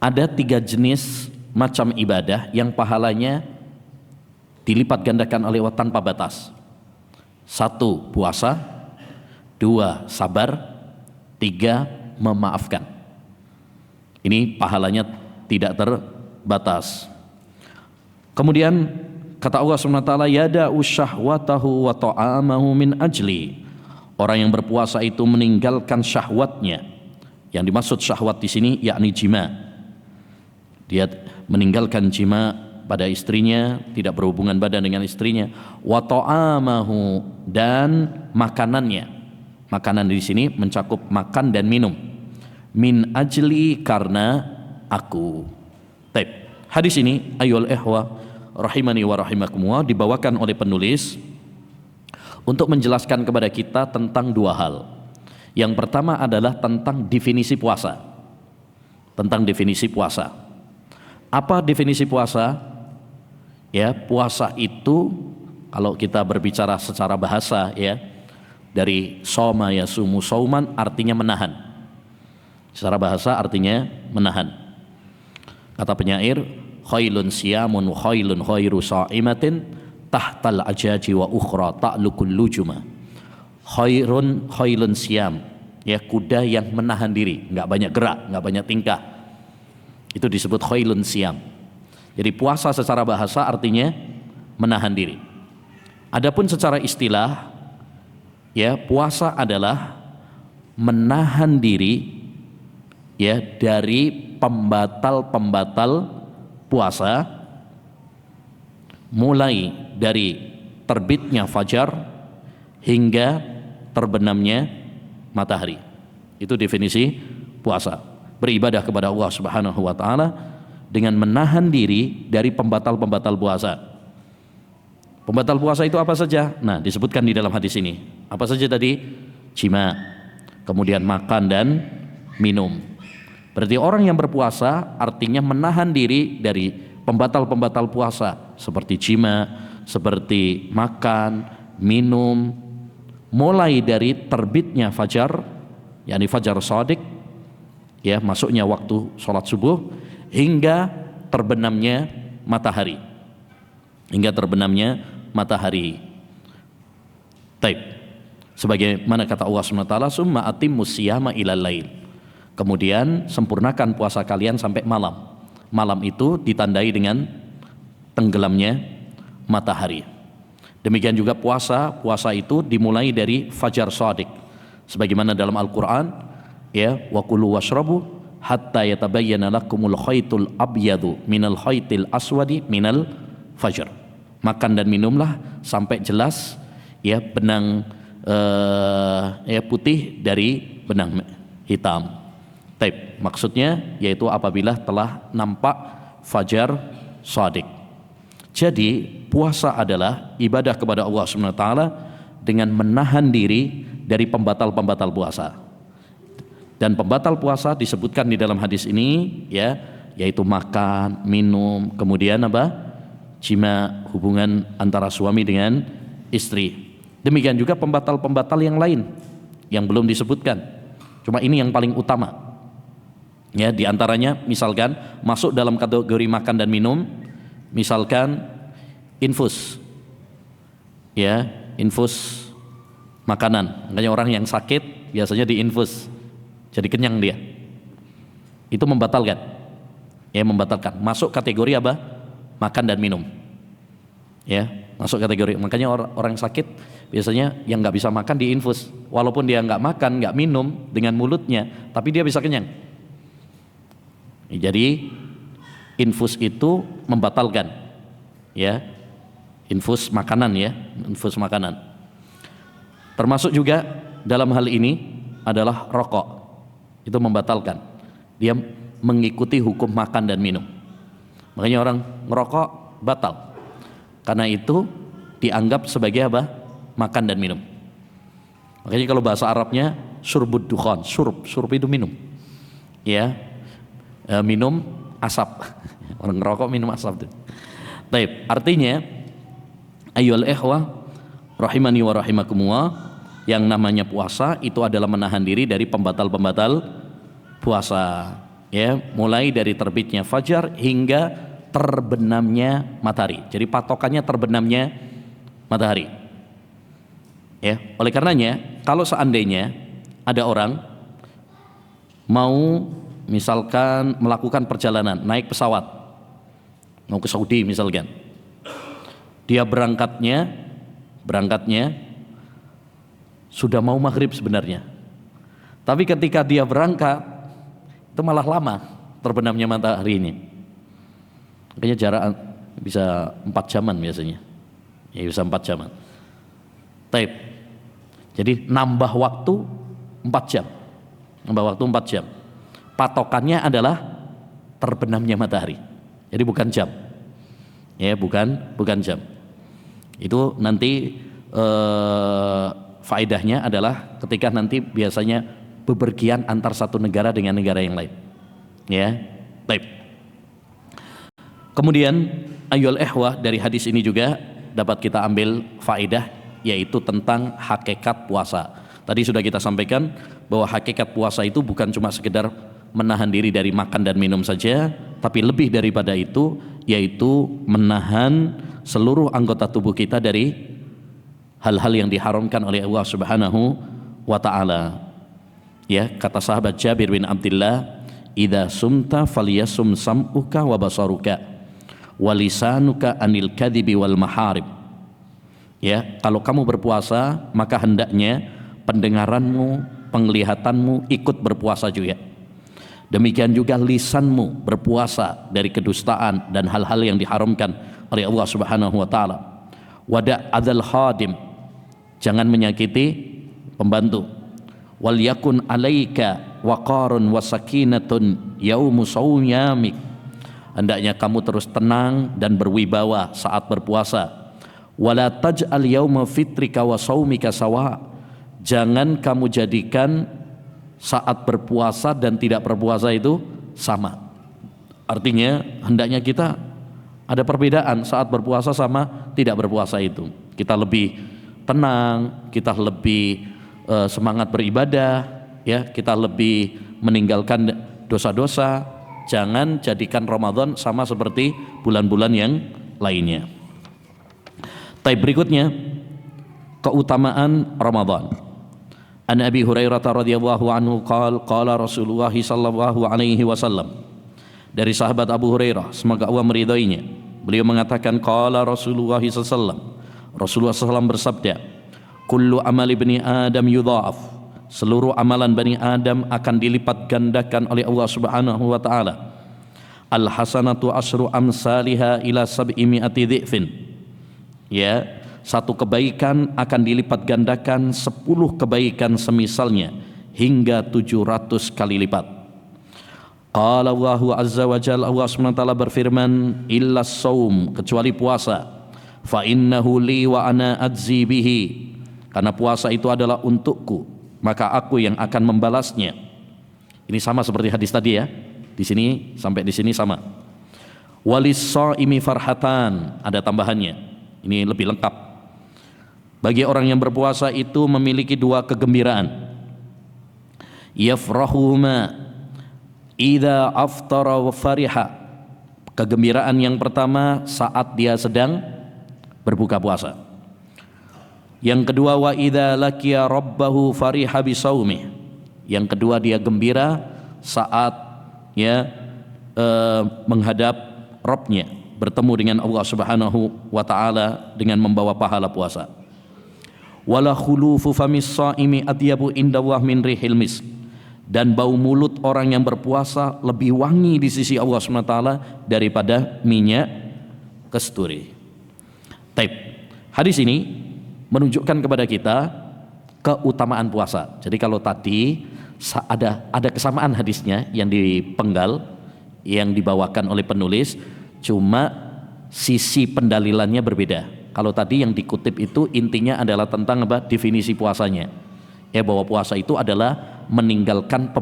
ada 3 jenis macam ibadah yang pahalanya dilipat gandakan oleh Allah tanpa batas. 1, puasa. 2, sabar. 3, memaafkan. Ini pahalanya tidak terbatas. Kemudian kata Allah SWT, yada'u syahwatahu wa ta'amahu min ajli, orang yang berpuasa itu meninggalkan syahwatnya. Yang dimaksud syahwat di sini yakni jima. Dia meninggalkan jima pada istrinya, tidak berhubungan badan dengan istrinya. Wa ta'amahu, dan makanannya. Makanan di sini mencakup makan dan minum. Min ajli, karena aku. Taib. Hadis ini, ayyuhal ikhwah rahimani wa rahimakumullah, dibawakan oleh penulis untuk menjelaskan kepada kita tentang dua hal. Yang pertama adalah tentang definisi puasa. Tentang definisi puasa. Apa definisi puasa? Ya, puasa itu kalau kita berbicara secara bahasa ya, dari soma yasumu sauman artinya menahan. Secara bahasa artinya menahan. Kata penyair, khailun siyamun khailun khairu sa'imatin tahtal ajaji wa ukhra ta'lukul lujuma. Khailun siyam, ya, kuda yang menahan diri, nggak banyak gerak, nggak banyak tingkah, itu disebut khailun siyam. Jadi puasa secara bahasa artinya menahan diri. Adapun secara istilah, ya, puasa adalah menahan diri, ya, dari pembatal-pembatal puasa, mulai dari terbitnya fajar hingga terbenamnya matahari. Itu definisi puasa. Beribadah kepada Allah Subhanahu wa taala dengan menahan diri dari pembatal-pembatal puasa. Pembatal puasa itu apa saja? Nah, disebutkan di dalam hadis ini. Apa saja tadi? Jima, kemudian makan dan minum. Berarti orang yang berpuasa artinya menahan diri dari pembatal-pembatal puasa seperti jima, seperti makan, minum, mulai dari terbitnya fajar, yakni fajar shadiq, ya, masuknya waktu sholat subuh, hingga terbenamnya matahari. Hingga terbenamnya matahari. Taib. Sebagaimana kata Allah SWT, summa atimmus siyama ilal lail. Kemudian sempurnakan puasa kalian sampai malam. Malam itu ditandai dengan tenggelamnya matahari. Demikian juga puasa itu dimulai dari fajar shadiq. Sebagaimana dalam Al-Qur'an, ya, wa kulu washrabu hatta yatabayyana lakumul khaytul abyadu minal khaytil aswadi minal fajr. Makan dan minumlah sampai jelas, ya, benang ya, putih dari benang hitam. Taib. Maksudnya yaitu apabila telah nampak fajar shadiq. Jadi puasa adalah ibadah kepada Allah Subhanahu wa taala dengan menahan diri dari pembatal-pembatal puasa. Dan pembatal puasa disebutkan di dalam hadis ini, ya, yaitu makan, minum, kemudian apa? Jima, hubungan antara suami dengan istri. Demikian juga pembatal-pembatal yang lain yang belum disebutkan. Cuma ini yang paling utama. Ya, di antaranya misalkan masuk dalam kategori makan dan minum, misalkan infus. Ya, infus makanan. Makanya orang yang sakit biasanya diinfus. Jadi kenyang dia. Itu membatalkan. Ya, membatalkan. Masuk kategori apa? Makan dan minum. Ya, masuk kategori. Makanya orang sakit biasanya yang nggak bisa makan diinfus. Walaupun dia nggak makan, nggak minum dengan mulutnya, tapi dia bisa kenyang. Jadi infus itu membatalkan, ya, infus makanan, ya, infus makanan. Termasuk juga dalam hal ini adalah rokok, itu membatalkan. Dia mengikuti hukum makan dan minum. Makanya orang ngerokok batal. Karena itu dianggap sebagai apa? Makan dan minum. Makanya kalau bahasa Arabnya surbud dukhan, surb itu minum, ya. Minum asap. Orang ngerokok minum asap. Baik, artinya ayyuhal ikhwah rahimani wa rahimakumullah, yang namanya puasa itu adalah menahan diri dari pembatal-pembatal puasa, ya, mulai dari terbitnya fajar hingga terbenamnya matahari. Jadi patokannya terbenamnya matahari. Ya, oleh karenanya kalau seandainya ada orang mau misalkan melakukan perjalanan naik pesawat mau ke Saudi misalkan, dia berangkatnya sudah mau maghrib sebenarnya, tapi ketika dia berangkat itu malah lama terbenamnya matahari ini. Makanya jarak bisa 4 jaman biasanya, ya, bisa 4 jaman. Taib. Jadi nambah waktu 4 jam, nambah waktu 4 jam. Patokannya adalah terbenamnya matahari. Jadi bukan jam. Ya, bukan jam. Itu nanti faedahnya adalah ketika nanti biasanya bepergian antar satu negara dengan negara yang lain. Ya, baik. Kemudian ayyul ihwah, dari hadis ini juga dapat kita ambil faedah, yaitu tentang hakikat puasa. Tadi sudah kita sampaikan bahwa hakikat puasa itu bukan cuma sekedar menahan diri dari makan dan minum saja, tapi lebih daripada itu, yaitu menahan seluruh anggota tubuh kita dari hal-hal yang diharamkan oleh Allah Subhanahu wa taala. Ya, kata sahabat Jabir bin Abdullah, "Idza sumta falyasum sam'uka wa basaruka wa lisanuka anil kadhibi wal maharib." Ya, kalau kamu berpuasa, maka hendaknya pendengaranmu, penglihatanmu ikut berpuasa juga. Demikian juga lisanmu berpuasa dari kedustaan dan hal-hal yang diharamkan oleh Allah Subhanahu wa taala. Wada' adzal khadim, jangan menyakiti pembantu. Wal yakun alaika waqarun wa sakinatun yaumu saumyamik, hendaknya kamu terus tenang dan berwibawa saat berpuasa. Wala taj'al yauma fitrika wa saumika sawa, jangan kamu jadikan saat berpuasa dan tidak berpuasa itu sama. Artinya hendaknya kita ada perbedaan saat berpuasa sama tidak berpuasa itu. Kita lebih tenang, kita lebih semangat beribadah, ya, kita lebih meninggalkan dosa-dosa. Jangan jadikan Ramadan sama seperti bulan-bulan yang lainnya. Taib berikutnya, keutamaan Ramadan. An Abi Hurairah radhiyallahu anhu qala Rasulullah sallallahu alaihi wasallam, dari sahabat Abu Hurairah, semoga Allah meridhoinya, beliau mengatakan qala Rasulullah sallallahu alaihi wasallam, Rasulullah SAW bersabda, kullu amali bani Adam yudha'af, seluruh amalan bani Adam akan dilipat gandakan oleh Allah Subhanahu wa taala. Al hasanatu asyru amsalha ila sab'i mi'ati dhi'fin, ya, satu kebaikan akan dilipat gandakan 10 kebaikan semisalnya hingga 700 kali lipat. Qala Allahu azza wa jalla, Allah SWT berfirman, illa saum, kecuali puasa, fa innahu li wa ana adzi bihi, karena puasa itu adalah untukku, maka aku yang akan membalasnya. Ini sama seperti hadis tadi ya. Di sini sampai di sini sama. Walis shaimi farhatan, ada tambahannya. Ini lebih lengkap. Bagi orang yang berpuasa itu memiliki 2 kegembiraan. Yafrahuhuma idza aftara wa fariha. Kegembiraan yang pertama saat dia sedang berbuka puasa. Yang kedua, wa idza laqiya rabbahu fariha bisaumih. Yang kedua, dia gembira saat ya menghadap Rabbnya, bertemu dengan Allah Subhanahu wa taala dengan membawa pahala puasa. Wala khulufu famis shaimi atyabu indallah min rihil misk, dan bau mulut orang yang berpuasa lebih wangi di sisi Allah SWT daripada minyak kasturi. Taib. Hadis ini menunjukkan kepada kita keutamaan puasa. Jadi kalau tadi ada kesamaan hadisnya yang dipenggal, yang dibawakan oleh penulis, cuma sisi pendalilannya berbeda. Kalau tadi yang dikutip itu intinya adalah tentang apa? Definisi puasanya. Ya, bahwa puasa itu adalah meninggalkan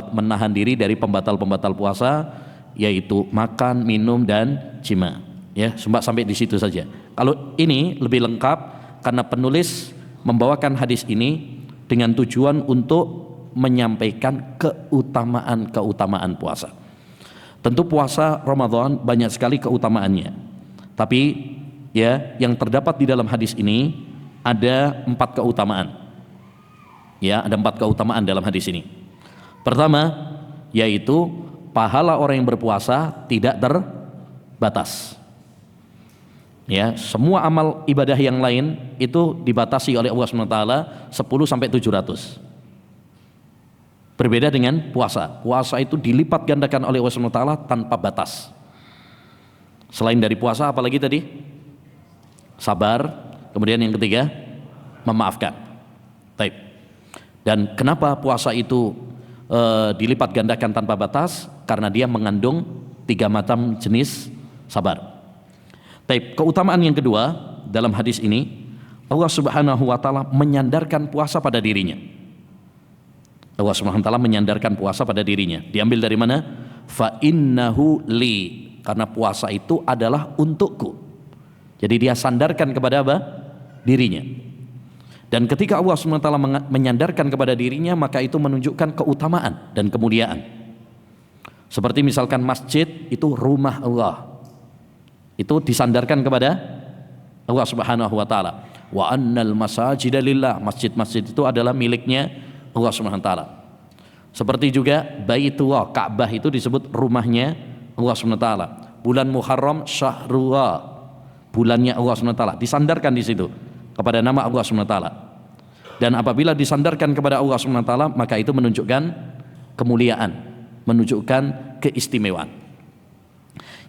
menahan diri dari pembatal-pembatal puasa, yaitu makan, minum, dan jima. Ya, sampai di situ saja. Kalau ini lebih lengkap karena penulis membawakan hadis ini dengan tujuan untuk menyampaikan keutamaan puasa. Tentu puasa Ramadan banyak sekali keutamaannya. Tapi ya, yang terdapat di dalam hadis ini ada 4 keutamaan. Ya, ada 4 keutamaan dalam hadis ini. Pertama, yaitu pahala orang yang berpuasa tidak terbatas. Ya, semua amal ibadah yang lain itu dibatasi oleh Allah SWT 10 sampai 700. Berbeda dengan puasa. Puasa itu dilipat gandakan oleh Allah SWT tanpa batas. Selain dari puasa apalagi tadi? Sabar. Kemudian yang ketiga, memaafkan. Taib. Dan kenapa puasa itu dilipat gandakan tanpa batas? Karena dia mengandung 3 macam jenis sabar. Taib. Keutamaan yang kedua dalam hadis ini, Allah Subhanahu wa taala menyandarkan puasa pada dirinya. Allah Subhanahu wa taala menyandarkan puasa pada dirinya. Diambil dari mana? Fa innahu li, karena puasa itu adalah untukku. Jadi dia sandarkan kepada apa? Dirinya. Dan ketika Allah Subhanahu wa taala menyandarkan kepada dirinya, maka itu menunjukkan keutamaan dan kemuliaan. Seperti misalkan masjid itu rumah Allah, itu disandarkan kepada Allah Subhanahu wa taala. Wa annal masajida lillah, masjid-masjid itu adalah miliknya Allah Subhanahu wa taala. Seperti juga Baitullah, Ka'bah itu disebut rumahnya Allah Subhanahu wa taala. Bulan Muharram syahrullah, bulannya Allah Subhanahu wa taala, disandarkan di situ kepada nama Allah Subhanahu wa taala. Dan apabila disandarkan kepada Allah Subhanahu wa taala, maka itu menunjukkan kemuliaan, menunjukkan keistimewaan.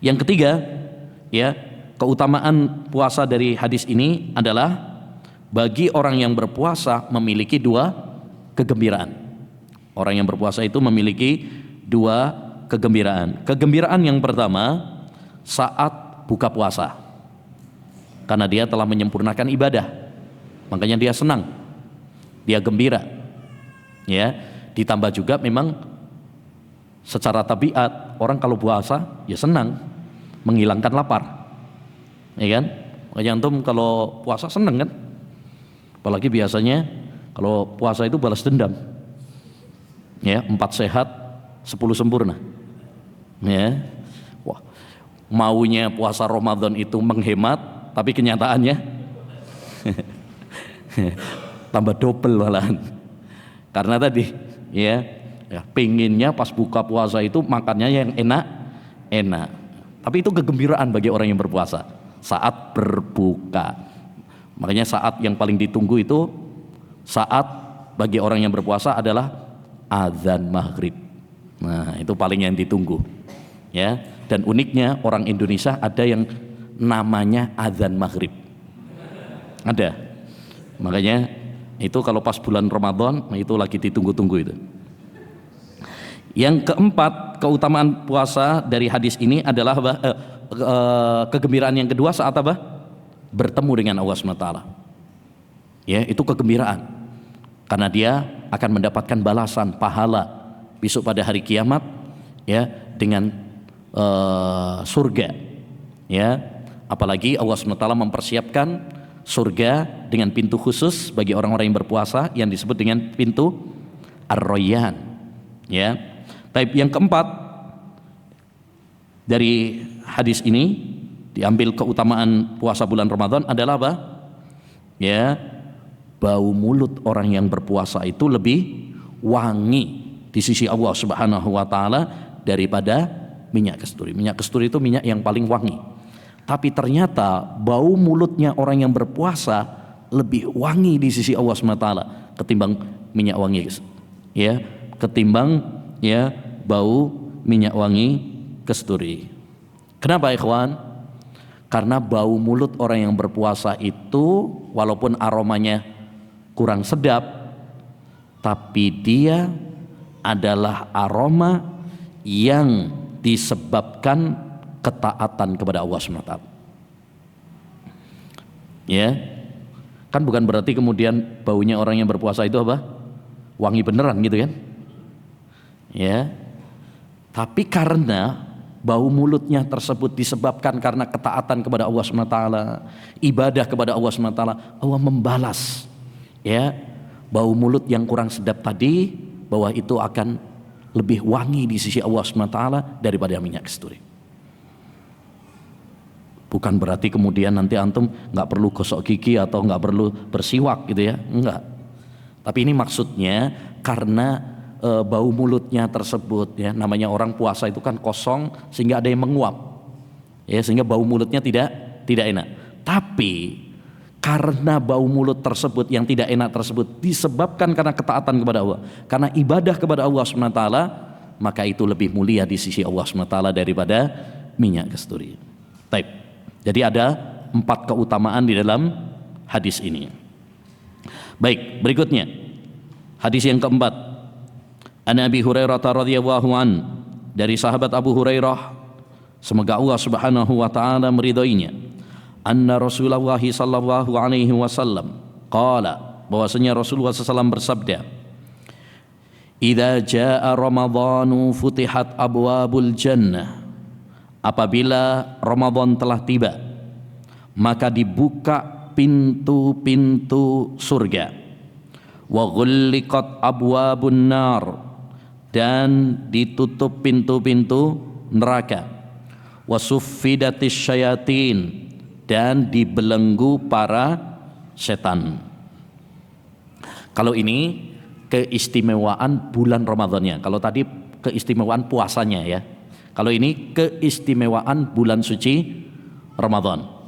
Yang ketiga, ya, keutamaan puasa dari hadis ini adalah bagi orang yang berpuasa memiliki dua kegembiraan. Orang yang berpuasa itu memiliki dua kegembiraan. Kegembiraan yang pertama saat buka puasa, karena dia telah menyempurnakan ibadah, makanya dia senang, dia gembira, ya. Ditambah juga memang secara tabiat orang kalau puasa ya senang, menghilangkan lapar, ya kan? Makanya antum kalau puasa senang kan? Apalagi biasanya kalau puasa itu balas dendam, ya, 4 sehat 10 sempurna, ya. Wah, maunya puasa Ramadan itu menghemat, tapi kenyataannya tambah double malahan. Karena tadi, ya, pengennya pas buka puasa itu makannya yang enak. Tapi itu kegembiraan bagi orang yang berpuasa saat berbuka. Makanya saat yang paling ditunggu itu saat bagi orang yang berpuasa adalah azan maghrib. Nah, itu paling yang ditunggu, ya. Dan uniknya orang Indonesia ada yang namanya azan maghrib, ada. Makanya itu kalau pas bulan Ramadan, nah itu lagi ditunggu-tunggu itu. Yang keempat, keutamaan puasa dari hadis ini adalah kegembiraan yang kedua saat apa? Bertemu dengan Allah SWT. Ya, itu kegembiraan. Karena dia akan mendapatkan balasan pahala besok pada hari kiamat, ya, dengan surga. Ya, apalagi Allah SWT mempersiapkan surga dengan pintu khusus bagi orang-orang yang berpuasa yang disebut dengan pintu Ar-Rayyan. Ya. Baik, yang keempat dari hadis ini diambil keutamaan puasa bulan Ramadan adalah apa? Ya, bau mulut orang yang berpuasa itu lebih wangi di sisi Allah Subhanahu wa taala daripada minyak kasturi. Minyak kasturi itu minyak yang paling wangi. Tapi ternyata bau mulutnya orang yang berpuasa lebih wangi di sisi Allah Subhanahu wa taala ketimbang minyak wangi. Ya, ketimbang, ya, bau minyak wangi kasturi. Kenapa, ikhwan? Karena bau mulut orang yang berpuasa itu walaupun aromanya kurang sedap, tapi dia adalah aroma yang disebabkan ketaatan kepada Allah SWT. Ya, kan bukan berarti kemudian baunya orang yang berpuasa itu apa? Wangi beneran gitu kan? Ya, tapi karena bau mulutnya tersebut disebabkan karena ketaatan kepada Allah SWT, ibadah kepada Allah SWT, Allah membalas, ya, bau mulut yang kurang sedap tadi, bahwa itu akan lebih wangi di sisi Allah SWT daripada minyak kasturi. Bukan berarti kemudian nanti antum nggak perlu gosok gigi atau nggak perlu bersiwak gitu ya, enggak. Tapi ini maksudnya karena bau mulutnya tersebut, ya, namanya orang puasa itu kan kosong sehingga ada yang menguap, ya, sehingga bau mulutnya tidak enak. Tapi karena bau mulut tersebut yang tidak enak tersebut disebabkan karena ketaatan kepada Allah, karena ibadah kepada Allah SWT, maka itu lebih mulia di sisi Allah SWT daripada minyak kasturi. Baik. Jadi ada 4 keutamaan di dalam hadis ini. Baik, berikutnya hadis yang keempat. An Abi Hurairah radhiyallahu an, dari sahabat Abu Hurairah, semoga Allah Subhanahu wa taala meridhoinya. anna Rasulullah sallallahu alaihi wasallam qala, bahwasanya Rasulullah SAW bersabda, idza jaa ramadhanu futihat abwabul jannah, apabila Ramadan telah tiba maka dibuka pintu-pintu surga, wa ghulliqat abwabun nar, dan ditutup pintu-pintu neraka, wa suffidatis syayatin, dan dibelenggu para setan. Kalau ini keistimewaan bulan Ramadannya, kalau tadi keistimewaan puasanya ya. Kalau ini keistimewaan bulan suci Ramadan.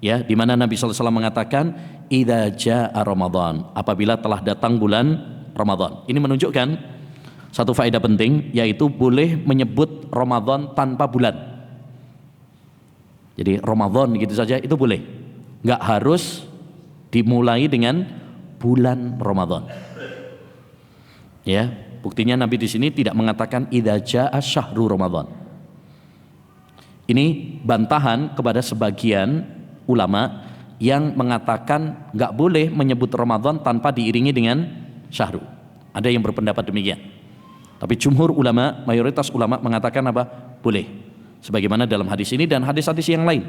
Ya, di mana Nabi sallallahu alaihi wasallam mengatakan idza jaa Ramadan, apabila telah datang bulan Ramadan. Ini menunjukkan satu faedah penting, yaitu boleh menyebut Ramadan tanpa bulan. Jadi Ramadan gitu saja itu boleh. Enggak harus dimulai dengan bulan Ramadan. Ya, buktinya Nabi di sini tidak mengatakan idza jaa syahrul Ramadan. Ini bantahan kepada sebagian ulama yang mengatakan nggak boleh menyebut Ramadan tanpa diiringi dengan syahrul. Ada yang berpendapat demikian. Tapi jumhur ulama, mayoritas ulama mengatakan apa? Boleh. Sebagaimana dalam hadis ini dan hadis-hadis yang lain.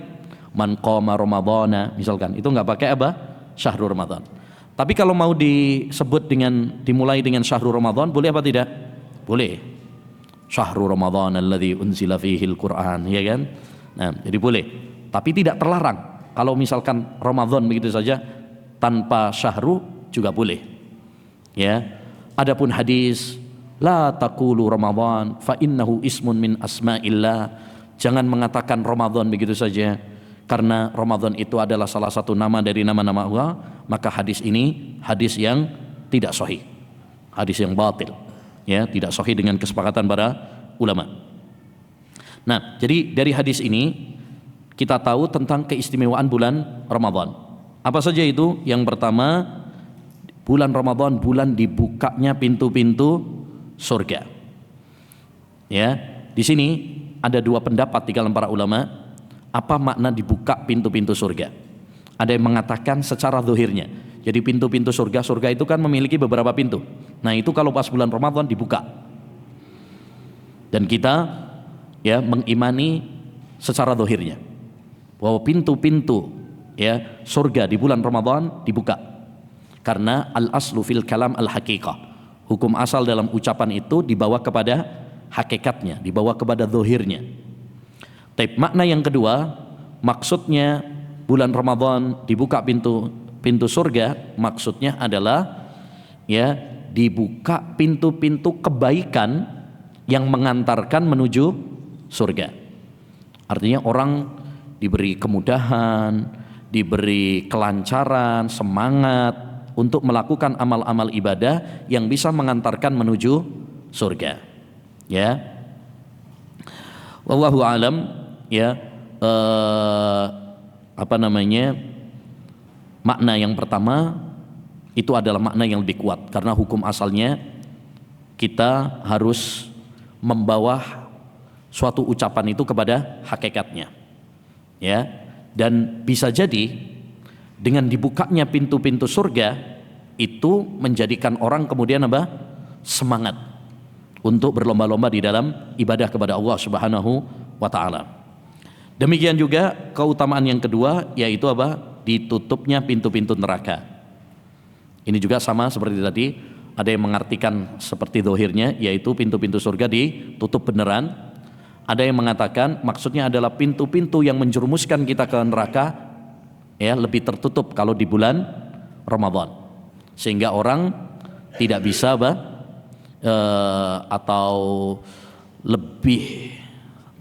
Man qama Ramadhana misalkan, itu nggak pakai apa? Syahrul Ramadan. Tapi kalau mau disebut dengan dimulai dengan syahrul Ramadan, boleh apa tidak? Boleh. Syahrul Ramadan alladzi unzila fihil Qur'an, ya kan? Nah, jadi boleh. Tapi tidak terlarang. Kalau misalkan Ramadan begitu saja tanpa syahrul juga boleh. Ya. Adapun hadis la taqulu Ramadan fa innahu ismun min asma'illah. Jangan mengatakan Ramadan begitu saja karena Ramadan itu adalah salah satu nama dari nama-nama Allah, maka hadis ini hadis yang tidak sahih. Hadis yang batil. Ya, tidak sahih dengan kesepakatan para ulama. Nah, jadi dari hadis ini kita tahu tentang keistimewaan bulan Ramadan. Apa saja itu? Yang pertama, bulan Ramadan bulan dibukanya pintu-pintu surga. Ya, di sini ada dua pendapat di kalangan para ulama. Apa makna dibuka pintu-pintu surga? Ada yang mengatakan secara zahirnya. Jadi pintu-pintu surga itu kan memiliki beberapa pintu. Nah, itu kalau pas bulan Ramadan dibuka. Dan kita ya mengimani secara zahirnya bahwa pintu-pintu ya surga di bulan Ramadan dibuka. Karena al-aslu fil kalam al-haqiqah. Hukum asal dalam ucapan itu dibawa kepada hakikatnya, dibawa kepada zahirnya. Tapi makna yang kedua, maksudnya bulan Ramadan dibuka pintu surga, maksudnya adalah ya dibuka pintu-pintu kebaikan yang mengantarkan menuju surga. Artinya orang diberi kemudahan, diberi kelancaran, semangat untuk melakukan amal-amal ibadah yang bisa mengantarkan menuju surga. Ya, wallahu alam. Ya, makna yang pertama itu adalah makna yang lebih kuat karena hukum asalnya kita harus membawa suatu ucapan itu kepada hakikatnya. Ya, dan bisa jadi dengan dibukanya pintu-pintu surga itu menjadikan orang kemudian apa? Semangat untuk berlomba-lomba di dalam ibadah kepada Allah Subhanahu wa taala. Demikian juga keutamaan yang kedua, yaitu apa? Ditutupnya pintu-pintu neraka. Ini juga sama seperti tadi, ada yang mengartikan seperti zahirnya, yaitu pintu-pintu surga ditutup beneran. Ada yang mengatakan maksudnya adalah pintu-pintu yang menjerumuskan kita ke neraka ya lebih tertutup kalau di bulan Ramadan, sehingga orang tidak bisa atau lebih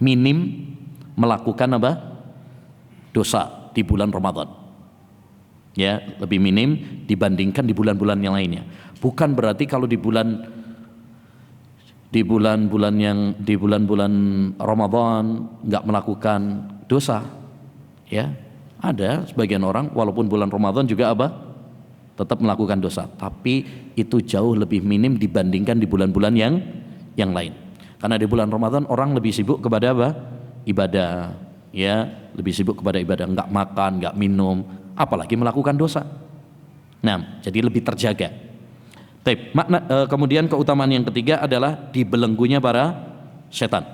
minim melakukan dosa di bulan Ramadan. Ya, lebih minim dibandingkan di bulan-bulan yang lainnya. Bukan berarti kalau di bulan-bulan Ramadan nggak melakukan dosa. Ya, ada sebagian orang walaupun bulan Ramadan juga tetap melakukan dosa, tapi itu jauh lebih minim dibandingkan di bulan-bulan yang lain. Karena di bulan Ramadan orang lebih sibuk kepada ibadah, ya lebih sibuk kepada ibadah, nggak makan, nggak minum, apalagi melakukan dosa. Nah, jadi lebih terjaga. Kemudian keutamaan yang ketiga adalah dibelenggunya para setan.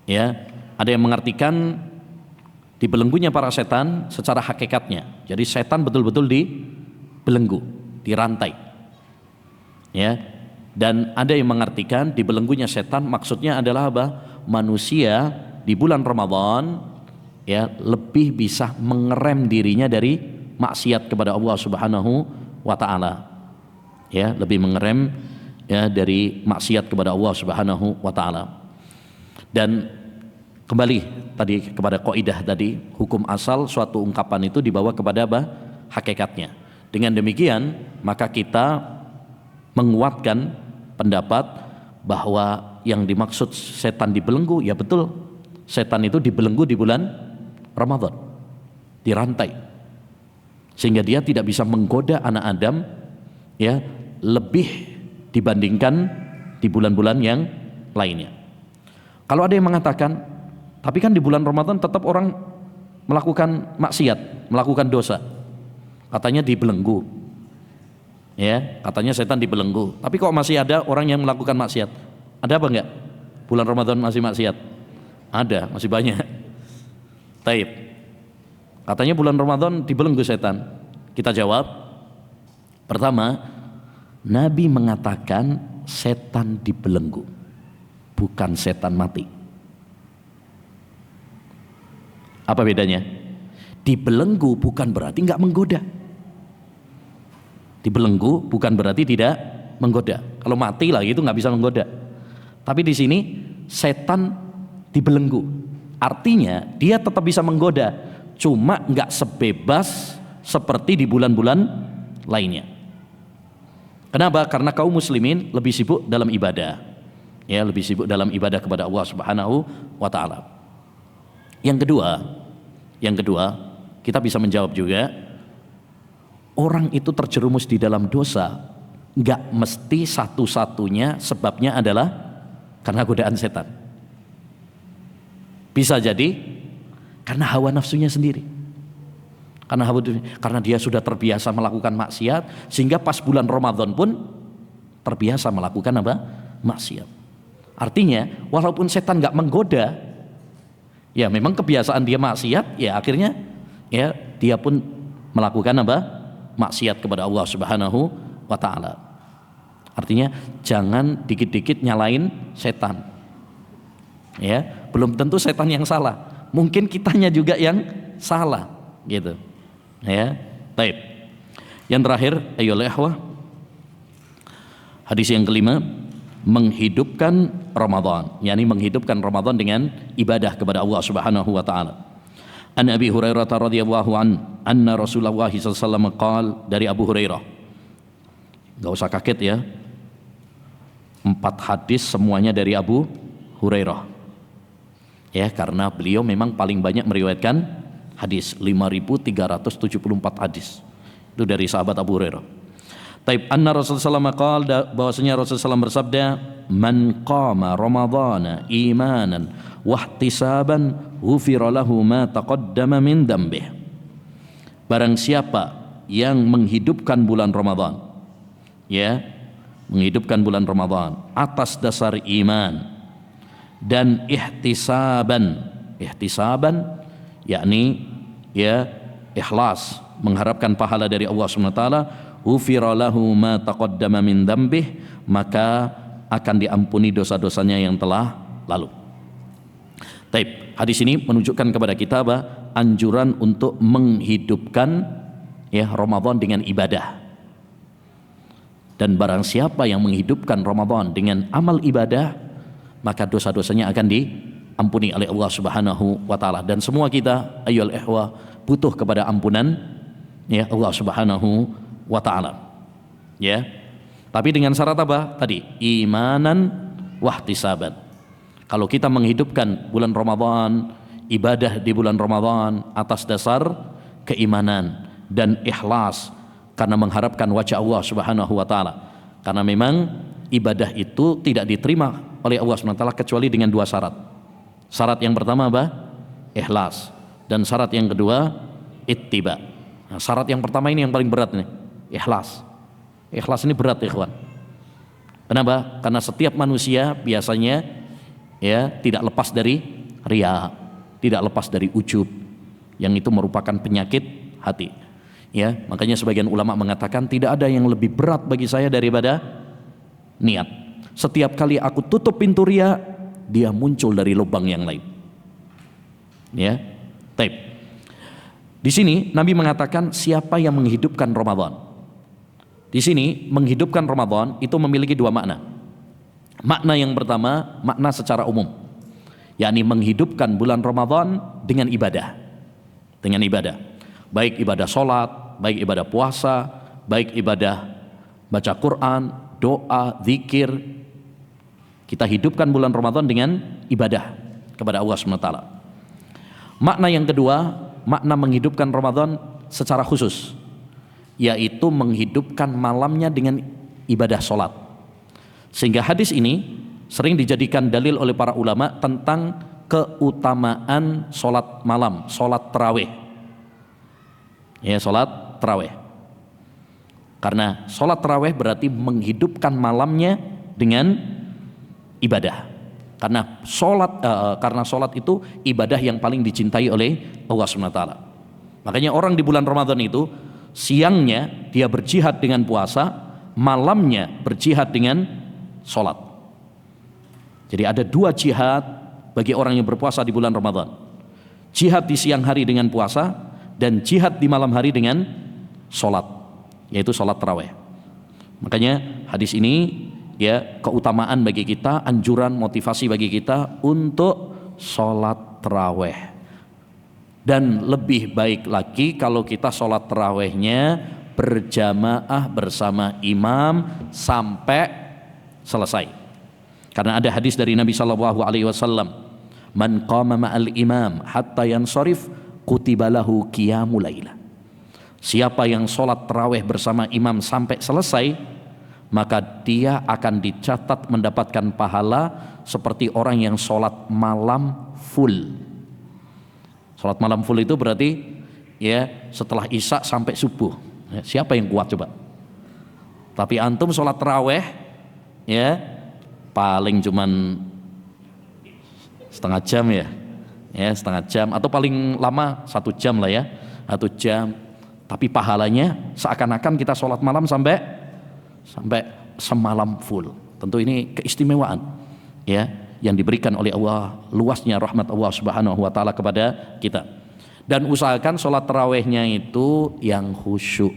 Ya, ada yang mengartikan dibelenggunya para setan secara hakikatnya. Jadi setan betul-betul dibelenggu, dirantai. Ya. Dan ada yang mengartikan dibelenggunya setan maksudnya adalah apa? Manusia di bulan Ramadan ya lebih bisa mengerem dirinya dari maksiat kepada Allah Subhanahu wa taala. Ya, lebih mengerem ya dari maksiat kepada Allah Subhanahu wa taala. Dan kembali tadi kepada kaidah tadi, hukum asal suatu ungkapan itu dibawa kepada apa? Hakikatnya. Dengan demikian, maka kita menguatkan pendapat bahwa yang dimaksud setan dibelenggu, ya betul. Setan itu dibelenggu di bulan Ramadan. Dirantai. Sehingga dia tidak bisa menggoda anak Adam ya lebih dibandingkan di bulan-bulan yang lainnya. Kalau ada yang mengatakan, tapi kan di bulan Ramadan tetap orang melakukan maksiat, melakukan dosa. Katanya dibelenggu. Ya, katanya setan dibelenggu. Tapi kok masih ada orang yang melakukan maksiat? Ada apa enggak? Bulan Ramadan masih maksiat? Ada, masih banyak. Taib. Katanya bulan Ramadan dibelenggu setan. Kita jawab, pertama, Nabi mengatakan setan dibelenggu, bukan setan mati. Apa bedanya? Dibelenggu bukan berarti nggak menggoda. Dibelenggu bukan berarti tidak menggoda. Kalau mati lah itu nggak bisa menggoda. Tapi di sini setan dibelenggu, artinya dia tetap bisa menggoda, cuma nggak sebebas seperti di bulan-bulan lainnya. Kenapa? Karena kaum muslimin lebih sibuk dalam ibadah. Ya, lebih sibuk dalam ibadah kepada Allah Subhanahu wa taala. Yang kedua, kita bisa menjawab juga, orang itu terjerumus di dalam dosa enggak mesti satu-satunya sebabnya adalah karena godaan setan. Bisa jadi karena hawa nafsunya sendiri. Karena dia sudah terbiasa melakukan maksiat, sehingga pas bulan Ramadan pun terbiasa melakukan apa? Maksiat. Artinya walaupun setan nggak menggoda, ya memang kebiasaan dia maksiat, ya akhirnya ya dia pun melakukan apa? Maksiat kepada Allah Subhanahu wa taala. Artinya jangan dikit-dikit nyalain setan. Ya, belum tentu setan yang salah. Mungkin kitanya juga yang salah, gitu. Ya, baik. Yang terakhir, ayolah ikhwah. Hadis yang kelima, menghidupkan Ramadan, yakni menghidupkan Ramadan dengan ibadah kepada Allah Subhanahu wa taala. An Abi Hurairah radhiyallahu anna Rasulullah sallallahu alaihi wasallam qaal, dari Abu Hurairah. Enggak usah kaget ya. 4 hadis semuanya dari Abu Hurairah. Ya, karena beliau memang paling banyak meriwayatkan hadis, 5.374 hadis. Itu dari sahabat Abu Hurairah. Taib anna Rasulullah SAW qaal, bahwasanya Rasulullah SAW bersabda, man qama ramadhana imanan wahtisaban ghufira lahu ma taqaddama min dhanbih. Barang siapa yang menghidupkan bulan Ramadan, ya, menghidupkan bulan Ramadan atas dasar iman dan ihtisaban yakni ya ikhlas, mengharapkan pahala dari Allah Subhanahu wa taala, ghufira lahu ma taqaddama min dhanbih, maka akan diampuni dosa-dosanya yang telah lalu. Taib, hadis ini menunjukkan kepada kita anjuran untuk menghidupkan ya Ramadan dengan ibadah. Dan barang siapa yang menghidupkan Ramadan dengan amal ibadah, maka dosa-dosanya akan diampuni oleh Allah Subhanahu wa taala. Dan semua kita ayyuhal ikhwah butuh kepada ampunan ya Allah Subhanahu wa taala. Ya. Tapi dengan syarat apa? Tadi, imanan wahtisaban. Kalau kita menghidupkan bulan Ramadan, ibadah di bulan Ramadan atas dasar keimanan dan ikhlas karena mengharapkan wajah Allah Subhanahu wa taala. Karena memang ibadah itu tidak diterima oleh Allah Subhanahu wa taala kecuali dengan 2 syarat. Syarat yang pertama apa? ikhlas. Dan syarat yang kedua ittiba. Nah, syarat yang pertama ini yang paling berat nih, ikhlas. Ikhlas ini berat, ikhwan. Kenapa? Karena setiap manusia biasanya ya tidak lepas dari riya, tidak lepas dari ujub, yang itu merupakan penyakit hati. Ya, makanya sebagian ulama mengatakan tidak ada yang lebih berat bagi saya daripada niat. Setiap kali aku tutup pintu riya, dia muncul dari lubang yang lain. Ya, taib. Di sini Nabi mengatakan siapa yang menghidupkan Ramadan. Di sini menghidupkan Ramadan itu memiliki dua makna. Makna yang pertama, makna secara umum, yakni menghidupkan bulan Ramadan dengan ibadah. Dengan ibadah. Baik ibadah sholat, baik ibadah puasa, baik ibadah baca Quran, doa, zikir. Kita hidupkan bulan Ramadan dengan ibadah kepada Allah SWT. Makna yang kedua, makna menghidupkan Ramadan secara khusus, yaitu menghidupkan malamnya dengan ibadah sholat. Sehingga hadis ini sering dijadikan dalil oleh para ulama tentang keutamaan sholat malam, sholat tarawih. Ya, sholat tarawih. Karena sholat tarawih berarti menghidupkan malamnya dengan ibadah. Karena sholat itu ibadah yang paling dicintai oleh Allah SWT. Makanya orang di bulan Ramadan itu siangnya dia berjihad dengan puasa, malamnya berjihad dengan sholat. Jadi ada dua jihad bagi orang yang berpuasa di bulan Ramadan. Jihad di siang hari dengan puasa, dan jihad di malam hari dengan sholat, yaitu sholat tarawih. Makanya hadis ini ya keutamaan bagi kita, anjuran, motivasi bagi kita untuk sholat tarawih. Dan lebih baik lagi kalau kita sholat tarawihnya berjamaah bersama imam sampai selesai. Karena ada hadis dari Nabi SAW, man qama ma'al imam hatta yansharif kutiba lahu qiyamul lailah. Siapa yang sholat tarawih bersama imam sampai selesai, maka dia akan dicatat mendapatkan pahala seperti orang yang sholat malam full. Sholat malam full itu berarti ya setelah isya sampai subuh. Ya, siapa yang kuat coba? Tapi antum sholat tarawih ya paling cuman setengah jam ya, setengah jam atau paling lama 1 jam lah ya, 1 jam. Tapi pahalanya seakan-akan kita sholat malam sampai semalam full. Tentu ini keistimewaan ya yang diberikan oleh Allah, luasnya rahmat Allah Subhanahu wa taala kepada kita. Dan usahakan sholat tarawihnya itu yang khusyuk,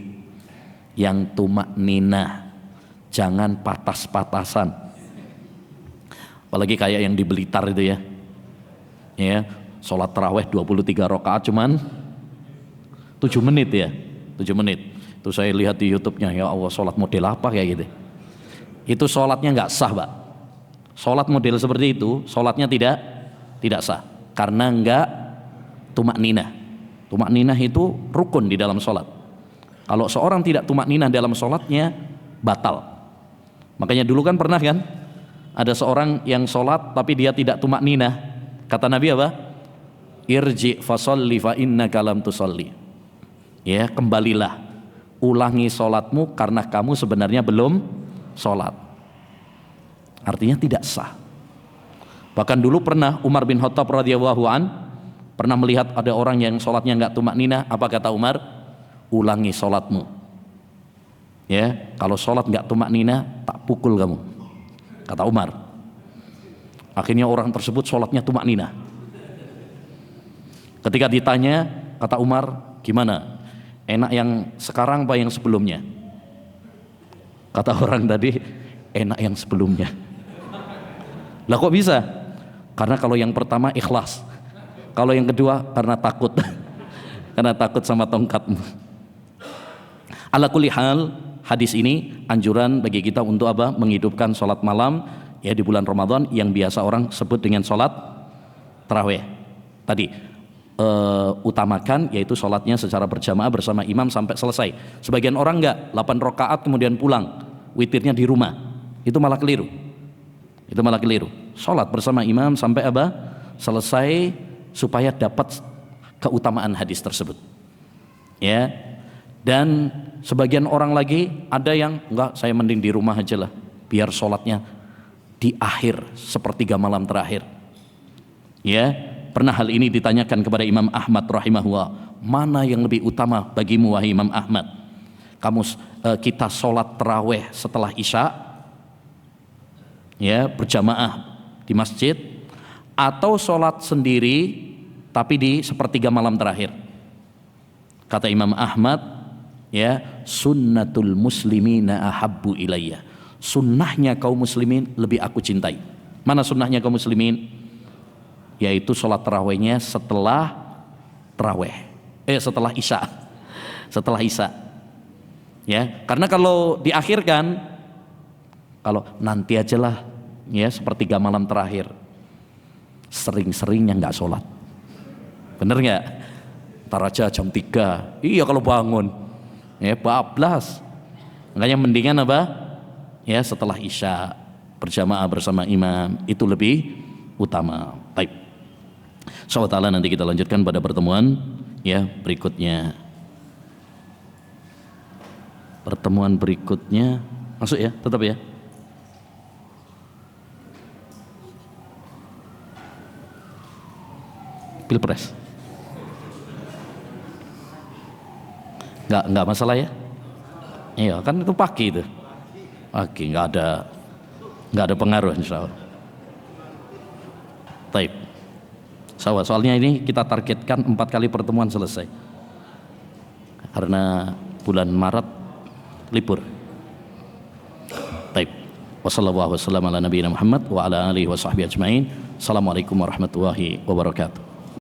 yang tumakninah, jangan patas-patasan. Apalagi kayak yang di Blitar itu ya. Ya, sholat tarawih 23 rakaat cuman 7 menit ya. 7 menit. Itu saya lihat di YouTube-nya, ya Allah, sholat model apa kayak gitu. Itu sholatnya nggak sah, Pak. Sholat model seperti itu, sholatnya tidak sah karena enggak tumakninah. Tumakninah itu rukun di dalam sholat. Kalau seorang tidak tumakninah dalam sholatnya, batal. Makanya dulu kan pernah kan ada seorang yang sholat tapi dia tidak tumakninah. Kata Nabi apa? Irji fasolli fa innaka lam tusolli. Ya, kembalilah, ulangi sholatmu karena kamu sebenarnya belum sholat. Artinya tidak sah. Bahkan dulu pernah Umar bin Khattab radhiyallahu an pernah melihat ada orang yang sholatnya nggak tumakninah. Apa kata Umar? Ulangi sholatmu. Ya, kalau sholat nggak tumakninah, tak pukul kamu. Kata Umar. Akhirnya orang tersebut sholatnya tumakninah. Ketika ditanya, kata Umar, gimana? Enak yang sekarang apa yang sebelumnya? Kata orang tadi, enak yang sebelumnya. Lah kok bisa? Karena kalau yang pertama ikhlas, kalau yang kedua karena takut. Karena takut sama tongkatmu. Ala kulli hal, hadis ini anjuran bagi kita untuk apa? Menghidupkan sholat malam ya di bulan Ramadan yang biasa orang sebut dengan sholat tarawih. Tadi utamakan yaitu sholatnya secara berjamaah bersama imam sampai selesai. Sebagian orang enggak, 8 rakaat kemudian pulang, witirnya di rumah. Itu malah keliru. Sholat bersama imam sampai apa? Selesai supaya dapat keutamaan hadis tersebut. Ya. Dan sebagian orang lagi ada yang enggak, saya mending di rumah aja lah, biar sholatnya di akhir sepertiga malam terakhir. Ya, pernah hal ini ditanyakan kepada Imam Ahmad rahimahullah, mana yang lebih utama bagimu wahai Imam Ahmad? Kita sholat taraweh setelah isya, ya berjamaah di masjid, atau sholat sendiri tapi di sepertiga malam terakhir? Kata Imam Ahmad, ya, sunnatul muslimina ahabbu ilayya. Sunnahnya kaum muslimin lebih aku cintai. Mana sunnahnya kaum muslimin? Yaitu sholat tarawehnya setelah taraweh, setelah isya, setelah isya. Ya, karena kalau diakhirkan, kalau nanti aja lah, ya sepertiga malam terakhir, sering-seringnya nggak sholat. Bener nggak? Ntar aja jam 3. Iya kalau bangun, ya bablas. Makanya mendingan apa? Ya setelah isya berjamaah bersama imam, itu lebih utama. Baik, insyaallah nanti kita lanjutkan pada pertemuan ya berikutnya. Pertemuan berikutnya masuk ya, tetap ya. Pilpres. Enggak masalah ya. Iya kan itu pagi itu. Pagi enggak ada pengaruh insyaallah. Baik. Soalnya ini kita targetkan 4 kali pertemuan selesai. Karena bulan Maret libur. Baik. Wassallallahu wasallam ala nabiyina Muhammad wa ala alihi wa sahbihi ajmain. Assalamualaikum warahmatullahi wabarakatuh.